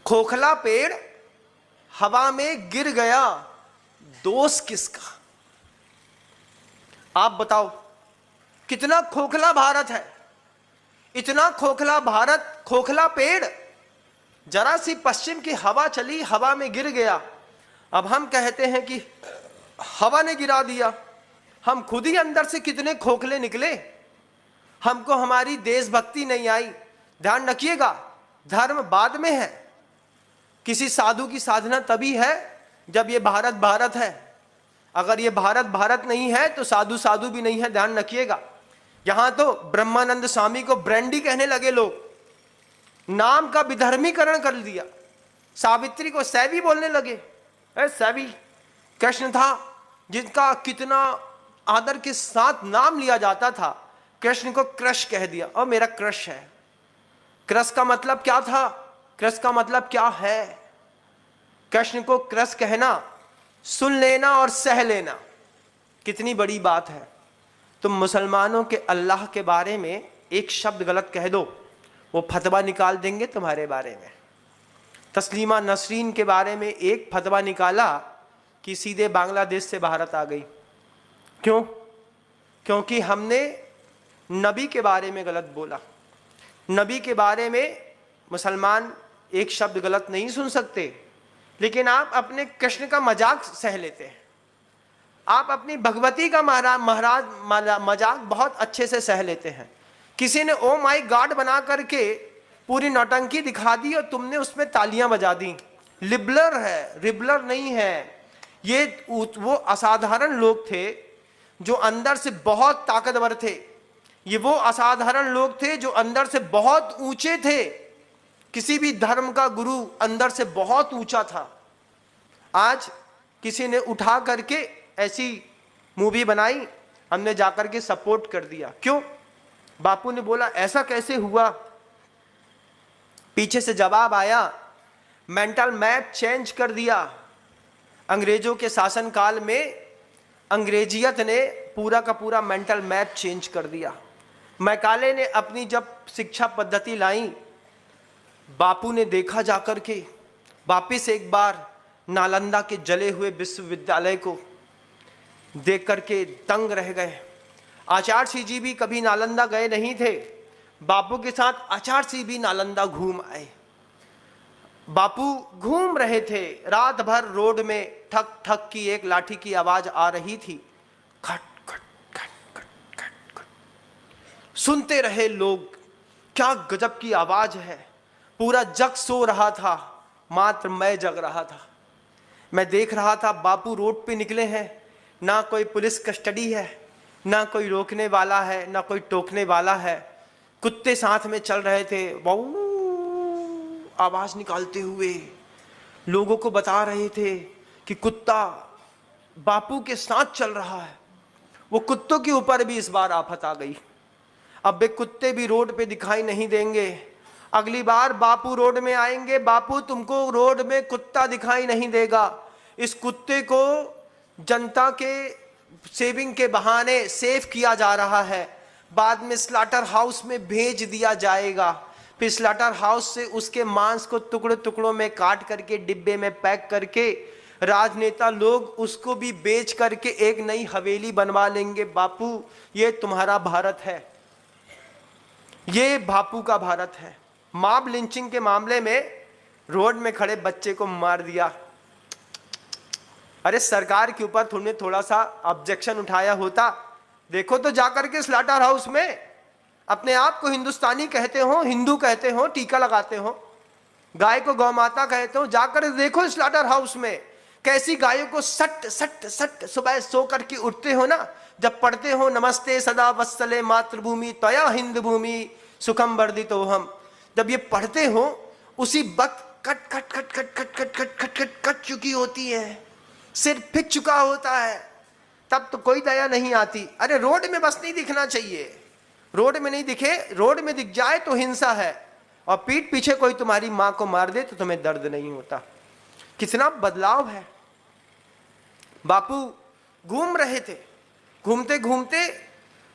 खोखला पेड़ हवा में गिर गया, दोष किसका? आप बताओ, कितना खोखला भारत है। इतना खोखला भारत, खोखला पेड़, जरा सी पश्चिम की हवा चली, हवा में गिर गया। अब हम कहते हैं कि हवा ने गिरा दिया, हम खुद ही अंदर से कितने खोखले निकले। हमको हमारी देशभक्ति नहीं आई। ध्यान रखिएगा, धर्म बाद में है। किसी साधु की साधना तभी है जब ये भारत भारत है। अगर ये भारत भारत नहीं है तो साधु साधु भी नहीं है, ध्यान रखिएगा। यहां तो ब्रह्मानंद स्वामी को ब्रांडी कहने लगे लोग, नाम का विधर्मीकरण कर दिया। सावित्री को सैवी बोलने लगे। सैवी कृष्ण था जिनका कितना आदर के साथ नाम लिया जाता था, कृष्ण को क्रश कह दिया, और मेरा क्रश है। क्रश का मतलब क्या था? क्रश का मतलब क्या है? कृष्ण को क्रश कहना, सुन लेना और सह लेना, कितनी बड़ी बात है। तुम मुसलमानों के अल्लाह के बारे में एक शब्द गलत कह दो, वो फतवा निकाल देंगे तुम्हारे बारे में। तस्लीमा नसरीन के बारे में एक फतवा निकाला कि सीधे बांग्लादेश से भारत आ गई। क्यों? क्योंकि हमने नबी के बारे में गलत बोला। नबी के बारे में मुसलमान एक शब्द गलत नहीं सुन सकते, लेकिन आप अपने कृष्ण का मजाक सह लेते हैं। आप अपनी भगवती का महाराज मजाक बहुत अच्छे से सह लेते हैं। किसी ने ओ माई गॉड बना करके पूरी नौटंकी दिखा दी और तुमने उसमें तालियां बजा दी। लिबलर है, रिबलर नहीं है। ये वो असाधारण लोग थे जो अंदर से बहुत ताकतवर थे। ये वो असाधारण लोग थे जो अंदर से बहुत ऊंचे थे। किसी भी धर्म का गुरु अंदर से बहुत ऊंचा था, आज किसी ने उठा करके ऐसी मूवी बनाई, हमने जाकर के सपोर्ट कर दिया। क्यों? बापू ने बोला ऐसा कैसे हुआ? पीछे से जवाब आया, मेंटल मैप चेंज कर दिया। अंग्रेजों के शासनकाल में अंग्रेजियत ने पूरा का पूरा मेंटल मैप चेंज कर दिया। मैकाले ने अपनी जब शिक्षा पद्धति लाई, बापू ने देखा जाकर के, वापिस एक बार नालंदा के जले हुए विश्वविद्यालय को देख करके दंग रह गए। आचार्य सिंह जी भी कभी नालंदा गए नहीं थे, बापू के साथ आचार्य सिंह भी नालंदा घूम आए। बापू घूम रहे थे, रात भर रोड में ठक ठक की एक लाठी की आवाज आ रही थी, खट खट खट खट खट खट। सुनते रहे लोग, क्या गजब की आवाज है। पूरा जग सो रहा था, मात्र मैं जग रहा था। मैं देख रहा था बापू रोड पे निकले हैं, ना कोई पुलिस कस्टडी है, ना कोई रोकने वाला है, ना कोई टोकने वाला है। कुत्ते साथ में चल रहे थे, वाऊ आवाज निकालते हुए लोगों को बता रहे थे कि कुत्ता बापू के साथ चल रहा है। वो कुत्तों के ऊपर भी इस बार आफत आ गई। अब वे कुत्ते भी रोड पे दिखाई नहीं देंगे। अगली बार बापू रोड में आएंगे, बापू तुमको रोड में कुत्ता दिखाई नहीं देगा। इस कुत्ते को जनता के सेविंग के बहाने सेव किया जा रहा है, बाद में स्लाटर हाउस में भेज दिया जाएगा। फिर स्लाटर हाउस से उसके मांस को टुकड़ों टुकड़ों में काट करके डिब्बे में पैक करके राजनेता लोग उसको भी बेच करके एक नई हवेली बनवा लेंगे। बापू, ये तुम्हारा भारत है, ये बापू का भारत है। मॉब लिंचिंग के मामले में रोड में खड़े बच्चे को मार दिया। अरे सरकार के ऊपर तुमने थोड़ा सा ऑब्जेक्शन उठाया होता। देखो तो जाकर के स्लाटर हाउस में, अपने आप को हिंदुस्तानी कहते हो, हिंदू कहते हो, टीका लगाते हो, गाय को गौ माता कहते हो, जाकर देखो स्लाटर हाउस में कैसी गायों को सट सट सट सुबह सो करके उठते हो ना, जब पढ़ते हो नमस्ते सदा वत्सले मातृभूमि त्वया हिंद भूमि सुखम वर्धितो हम, जब ये पढ़ते हो उसी वक्त cut cut cut cut cut cut cut cut cut cut चुकी होती है, सिर फिक चुका होता है, तब तो कोई दया नहीं आती। अरे रोड में बस नहीं दिखना चाहिए, रोड में नहीं दिखे, रोड में दिख जाए तो हिंसा है, और पीठ पीछे कोई तुम्हारी मां को मार दे तो तुम्हें दर्द नहीं होता। कितना बदलाव है। बापू घूम रहे थे, घूमते घूमते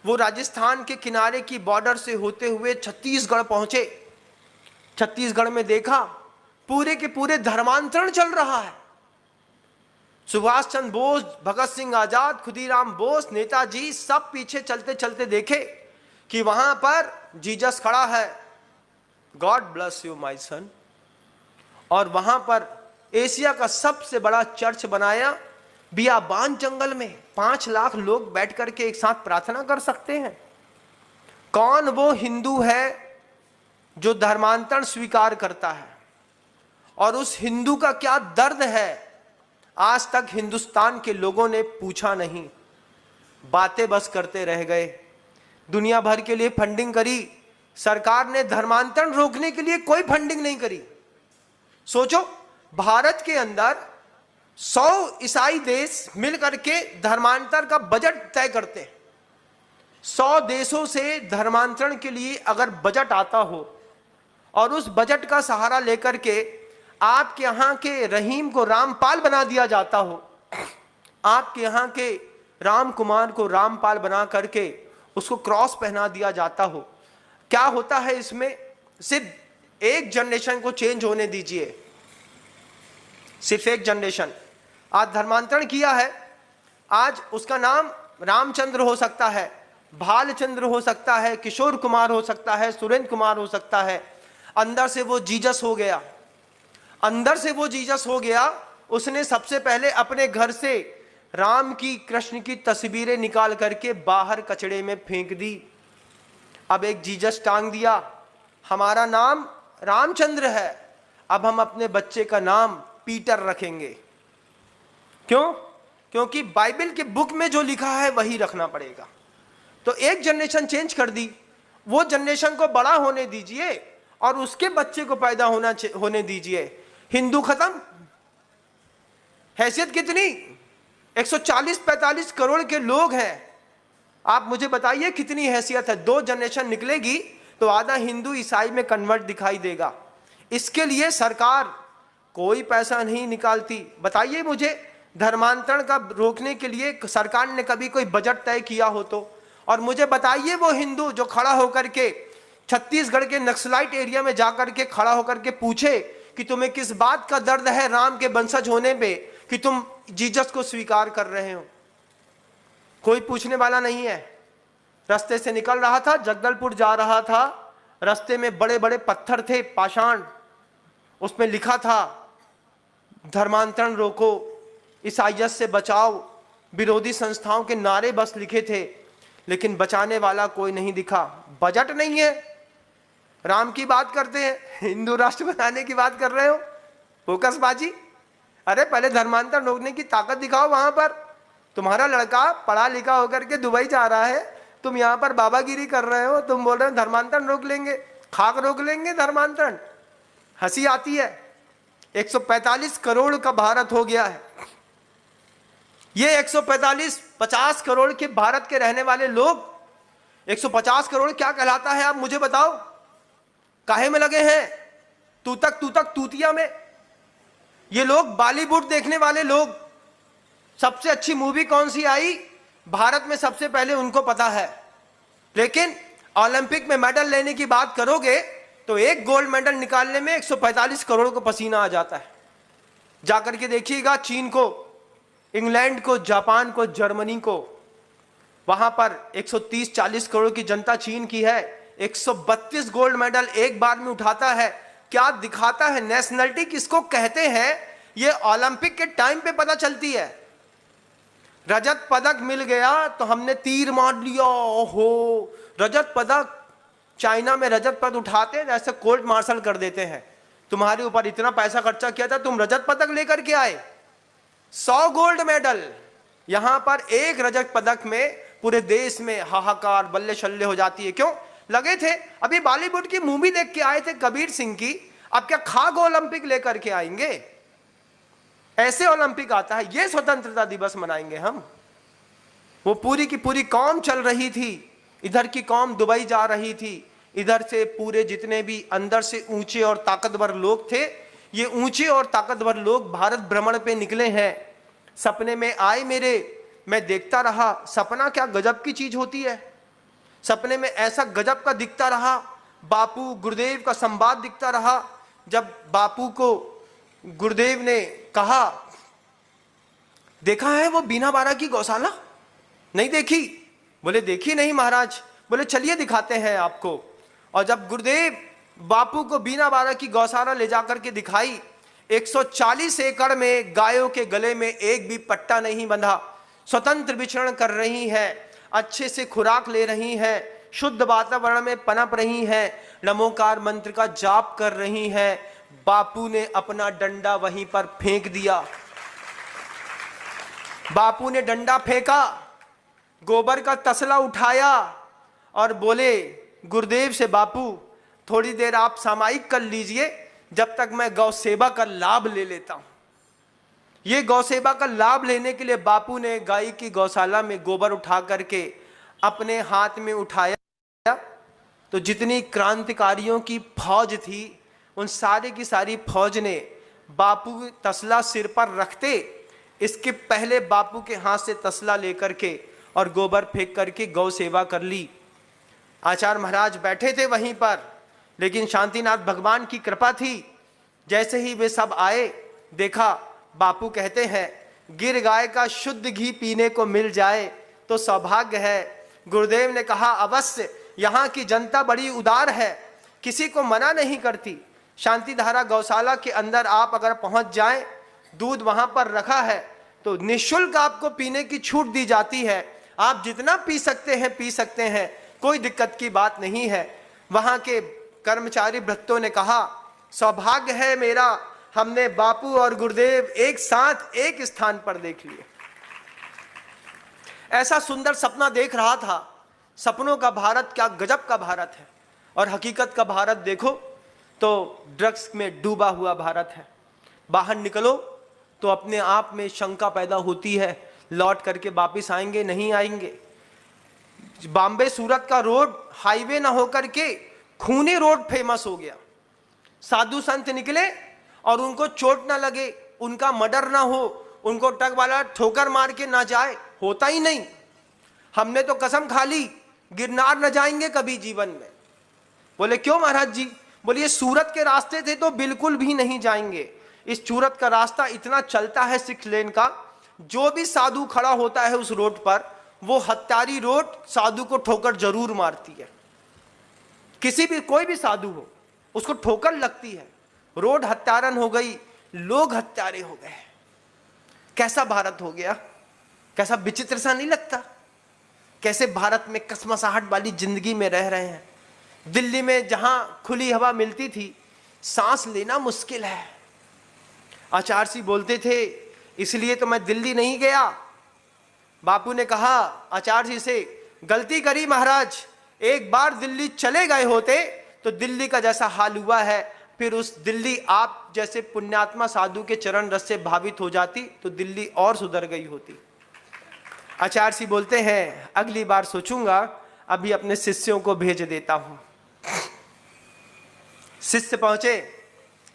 वो राजस्थान के किनारे की बॉर्डर से होते हुए छत्तीसगढ़ पहुंचे। छत्तीसगढ़ में देखा पूरे के पूरे धर्मांतरण चल रहा है। सुभाष चंद्र बोस, भगत सिंह आजाद, खुदीराम बोस, नेताजी सब पीछे चलते चलते देखे कि वहां पर जीसस खड़ा है, God bless you my son. और वहां पर एशिया का सबसे बड़ा चर्च बनाया, बियाबान जंगल में 5 लाख लोग बैठ करके एक साथ प्रार्थना कर सकते हैं। कौन वो हिंदू है जो धर्मांतरण स्वीकार करता है, और उस हिंदू का क्या दर्द है, आज तक हिंदुस्तान के लोगों ने पूछा नहीं, बातें बस करते रह गए। दुनिया भर के लिए फंडिंग करी सरकार ने, धर्मांतरण रोकने के लिए कोई फंडिंग नहीं करी। सोचो, भारत के अंदर 100 ईसाई देश मिलकर के धर्मांतरण का बजट तय करते हैं। 100 देशों से धर्मांतरण के लिए अगर बजट आता हो और उस बजट का सहारा लेकर के आपके यहाँ के रहीम को रामपाल बना दिया जाता हो, आपके यहाँ के राम कुमार को रामपाल बना करके उसको क्रॉस पहना दिया जाता हो, क्या होता है इसमें? सिर्फ एक जनरेशन को चेंज होने दीजिए, सिर्फ एक जनरेशन। आज धर्मांतरण किया है, आज उसका नाम रामचंद्र हो सकता है, भालचंद्र हो सकता है, किशोर कुमार हो सकता है, सुरेंद्र कुमार हो सकता है। अंदर से वो जीसस हो गया, अंदर से वो जीसस हो गया। उसने सबसे पहले अपने घर से राम की, कृष्ण की तस्वीरें निकाल करके बाहर कचड़े में फेंक दी। अब एक जीसस टांग दिया, हमारा नाम रामचंद्र है, अब हम अपने बच्चे का नाम पीटर रखेंगे। क्यों? क्योंकि बाइबल के बुक में जो लिखा है वही रखना पड़ेगा। तो एक जनरेशन चेंज कर दी, वो जनरेशन को बड़ा होने दीजिए और उसके बच्चे को पैदा होने दीजिए, हिंदू खत्म। हैसियत कितनी, 140-45 करोड़ के लोग हैं। आप मुझे बताइए कितनी हैसियत है। 2 जनरेशन निकलेगी तो आधा हिंदू ईसाई में कन्वर्ट दिखाई देगा। इसके लिए सरकार कोई पैसा नहीं निकालती। बताइए मुझे, धर्मांतरण का रोकने के लिए सरकार ने कभी कोई बजट तय किया हो तो? और मुझे बताइए वो हिंदू जो खड़ा होकर के छत्तीसगढ़ के नक्सलाइट एरिया में जाकर के खड़ा होकर के पूछे कि तुम्हें किस बात का दर्द है राम के वंशज होने पे कि तुम जीसस को स्वीकार कर रहे हो? कोई पूछने वाला नहीं है। रास्ते से निकल रहा था, जगदलपुर जा रहा था, रास्ते में बड़े बड़े पत्थर थे, पाषाण, उसमें लिखा था धर्मांतरण रोको, ईसाइयत से बचाओ, विरोधी संस्थाओं के नारे बस लिखे थे, लेकिन बचाने वाला कोई नहीं दिखा। बजट नहीं है, राम की बात करते हैं, हिंदू राष्ट्र बनाने की बात कर रहे हो, फोकसबाजी। अरे पहले धर्मांतरण रोकने की ताकत दिखाओ। वहां पर तुम्हारा लड़का पढ़ा लिखा होकर के दुबई जा रहा है, तुम यहाँ पर बाबागिरी कर रहे हो, तुम बोल रहे हो धर्मांतरण रोक लेंगे, खाक रोक लेंगे धर्मांतरण। हंसी आती है। 145 करोड़ का भारत हो गया है। ये 145-50 करोड़ के भारत के रहने वाले लोग, 150 करोड़ क्या कहलाता है आप मुझे बताओ? काहे में लगे हैं? तूतक तूतिया में। ये लोग बॉलीवुड देखने वाले लोग, सबसे अच्छी मूवी कौन सी आई भारत में सबसे पहले उनको पता है, लेकिन ओलंपिक में मेडल लेने की बात करोगे तो एक गोल्ड मेडल निकालने में 145 करोड़ को पसीना आ जाता है। जाकर के देखिएगा चीन को, इंग्लैंड को, जापान को, जर्मनी को, वहां पर 130-40 करोड़ की जनता चीन की है, 132 गोल्ड मेडल एक बार में उठाता है। क्या दिखाता है? नेशनलिटी किसको कहते हैं ये ओलंपिक के टाइम पे पता चलती है। रजत पदक मिल गया तो हमने तीर मार लिया, ओहो रजत पदक। चाइना में रजत पदक उठाते हैं जैसे कोर्ट मार्शल कर देते हैं, तुम्हारे ऊपर इतना पैसा खर्चा किया था, तुम रजत पदक लेकर के आए। 100 गोल्ड मेडल, यहां पर एक रजत पदक में पूरे देश में हाहाकार बल्ले शल्ले हो जाती है। क्यों लगे थे? अभी बॉलीवुड की मूवी देख के आए थे कबीर सिंह की, अब क्या खाग ओलंपिक लेकर के आएंगे? ऐसे ओलंपिक आता है, ये स्वतंत्रता दिवस मनाएंगे हम। वो पूरी की पूरी कौम चल रही थी, इधर की कौम दुबई जा रही थी, इधर से पूरे जितने भी अंदर से ऊंचे और ताकतवर लोग थे, ये ऊंचे और ताकतवर लोग भारत भ्रमण पे निकले हैं। सपने में आए मेरे, मैं देखता रहा। सपना क्या गजब की चीज होती है। सपने में ऐसा गजब का दिखता रहा, बापू गुरुदेव का संवाद दिखता रहा। जब बापू को गुरुदेव ने कहा, देखा है वो बीना बारा की गौशाला? नहीं देखी? बोले देखी नहीं महाराज। बोले चलिए दिखाते हैं आपको। और जब गुरुदेव बापू को बीना बारा की गौशाला ले जाकर के दिखाई, 140 एकड़ में गायों के गले में एक भी पट्टा नहीं बंधा, स्वतंत्र विचरण कर रही हैं, अच्छे से खुराक ले रही हैं, शुद्ध वातावरण में पनप रही हैं, नमोकार मंत्र का जाप कर रही हैं। बापू ने अपना डंडा वहीं पर फेंक दिया। बापू ने डंडा फेंका, गोबर का तसला उठाया और बोले गुरुदेव से, बापू थोड़ी देर आप सामायिक कर लीजिए, जब तक मैं गौ सेवा का लाभ ले लेता हूं। ये गौ सेवा का लाभ लेने के लिए बापू ने गाय की गौशाला में गोबर उठा करके अपने हाथ में उठाया, तो जितनी क्रांतिकारियों की फौज थी, उन सारे की सारी फौज ने बापू तसला सिर पर रखते, इसके पहले बापू के हाथ से तसला लेकर के और गोबर फेंक करके गौ सेवा कर ली। आचार्य महाराज बैठे थे वहीं पर, लेकिन शांतिनाथ भगवान की कृपा थी। जैसे ही वे सब आए, देखा बापू कहते हैं, गिर गाय का शुद्ध घी पीने को मिल जाए तो सौभाग्य है। गुरुदेव ने कहा, अवश्य, यहाँ की जनता बड़ी उदार है, किसी को मना नहीं करती। शांतिधारा गौशाला के अंदर आप अगर पहुंच जाएं, दूध वहां पर रखा है तो निःशुल्क आपको पीने की छूट दी जाती है। आप जितना पी सकते हैं, कोई दिक्कत की बात नहीं है। वहां के कर्मचारी भ्रत्तों ने कहा, सौभाग्य है मेरा, हमने बापू और गुरुदेव एक साथ एक स्थान पर देख लिए। ऐसा सुंदर सपना देख रहा था। सपनों का भारत क्या गजब का भारत है। और हकीकत का भारत देखो, तो ड्रग्स में डूबा हुआ भारत है। बाहर निकलो तो अपने आप में शंका पैदा होती है, लौट करके वापिस आएंगे नहीं आएंगे। बॉम्बे सूरत का रोड हाईवे ना होकर के खूनी रोड फेमस हो गया। साधु संत निकले और उनको चोट ना लगे, उनका मर्डर ना हो, उनको ट्रक वाला ठोकर मार के ना जाए, होता ही नहीं। हमने तो कसम खा ली गिरनार न जाएंगे कभी जीवन में। बोले क्यों महाराज जी? बोले ये सूरत के रास्ते थे तो बिल्कुल भी नहीं जाएंगे। इस सूरत का रास्ता इतना चलता है 6 लेन का, जो भी साधु खड़ा होता है उस रोड पर, वो हत्यारी रोड साधु को ठोकर जरूर मारती है। किसी भी कोई भी साधु हो उसको ठोकर लगती है। रोड हत्यारन हो गई, लोग हत्यारे हो गए। कैसा भारत हो गया? कैसा विचित्र सा नहीं लगता? कैसे भारत में कसमसाहट वाली जिंदगी में रह रहे हैं। दिल्ली में जहां खुली हवा मिलती थी, सांस लेना मुश्किल है। आचार्य जी बोलते थे इसलिए तो मैं दिल्ली नहीं गया। बापू ने कहा आचार्य जी से, गलती करी महाराज, एक बार दिल्ली चले गए होते तो दिल्ली का जैसा हाल हुआ है, फिर उस दिल्ली आप जैसे पुण्यात्मा साधु के चरण रस से भावित हो जाती तो दिल्ली और सुधर गई होती। आचार्य जी बोलते हैं अगली बार सोचूंगा, अभी अपने शिष्यों को भेज देता हूं। शिष्य पहुंचे।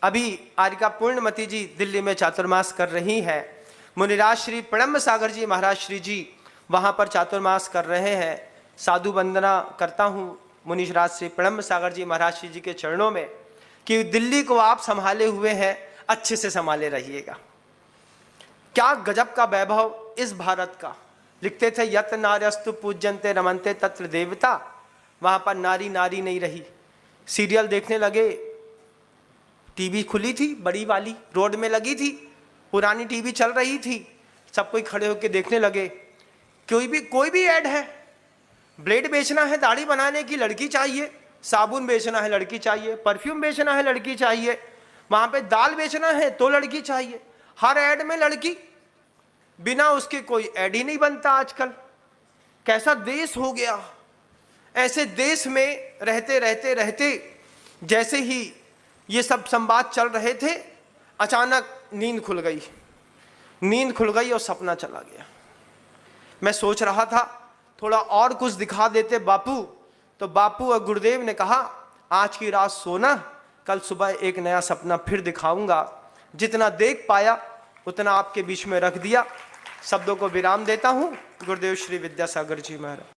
अभी आर्यिका पूर्णमती जी दिल्ली में चातुर्मास कर रही है। मुनिराज श्री प्रणब सागर जी महाराज श्री जी वहां पर चातुर्मास कर रहे हैं। साधु वंदना करता हूं मुनिराज श्री प्रणब सागर जी महाराज श्री जी के चरणों में कि दिल्ली को आप संभाले हुए हैं, अच्छे से संभाले रहिएगा। क्या गजब का वैभव इस भारत का। लिखते थे यत नार्यस्तु पूज्यन्ते रमन्ते तत्र देवता। वहां पर नारी नारी नहीं रही। सीरियल देखने लगे, टीवी खुली थी बड़ी वाली, रोड में लगी थी, पुरानी टीवी चल रही थी, सब कोई खड़े होकर देखने लगे। कोई भी ऐड है, ब्लेड बेचना है दाढ़ी बनाने की, लड़की चाहिए, साबुन बेचना है लड़की चाहिए, परफ्यूम बेचना है लड़की चाहिए, वहां पे दाल बेचना है तो लड़की चाहिए। हर ऐड में लड़की, बिना उसके कोई ऐड ही नहीं बनता आजकल। कैसा देश हो गया। ऐसे देश में रहते रहते रहते जैसे ही ये सब संवाद चल रहे थे, अचानक नींद खुल गई। नींद खुल गई और सपना चला गया। मैं सोच रहा था थोड़ा और कुछ दिखा देते बापू, तो बापू और गुरुदेव ने कहा आज की रात सोना, कल सुबह एक नया सपना फिर दिखाऊंगा। जितना देख पाया उतना आपके बीच में रख दिया। शब्दों को विराम देता हूं। गुरुदेव श्री विद्यासागर जी महाराज।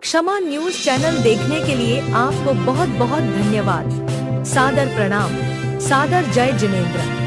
क्षमा न्यूज चैनल देखने के लिए आपको बहुत बहुत धन्यवाद। सादर प्रणाम। सादर जय जिनेंद्र।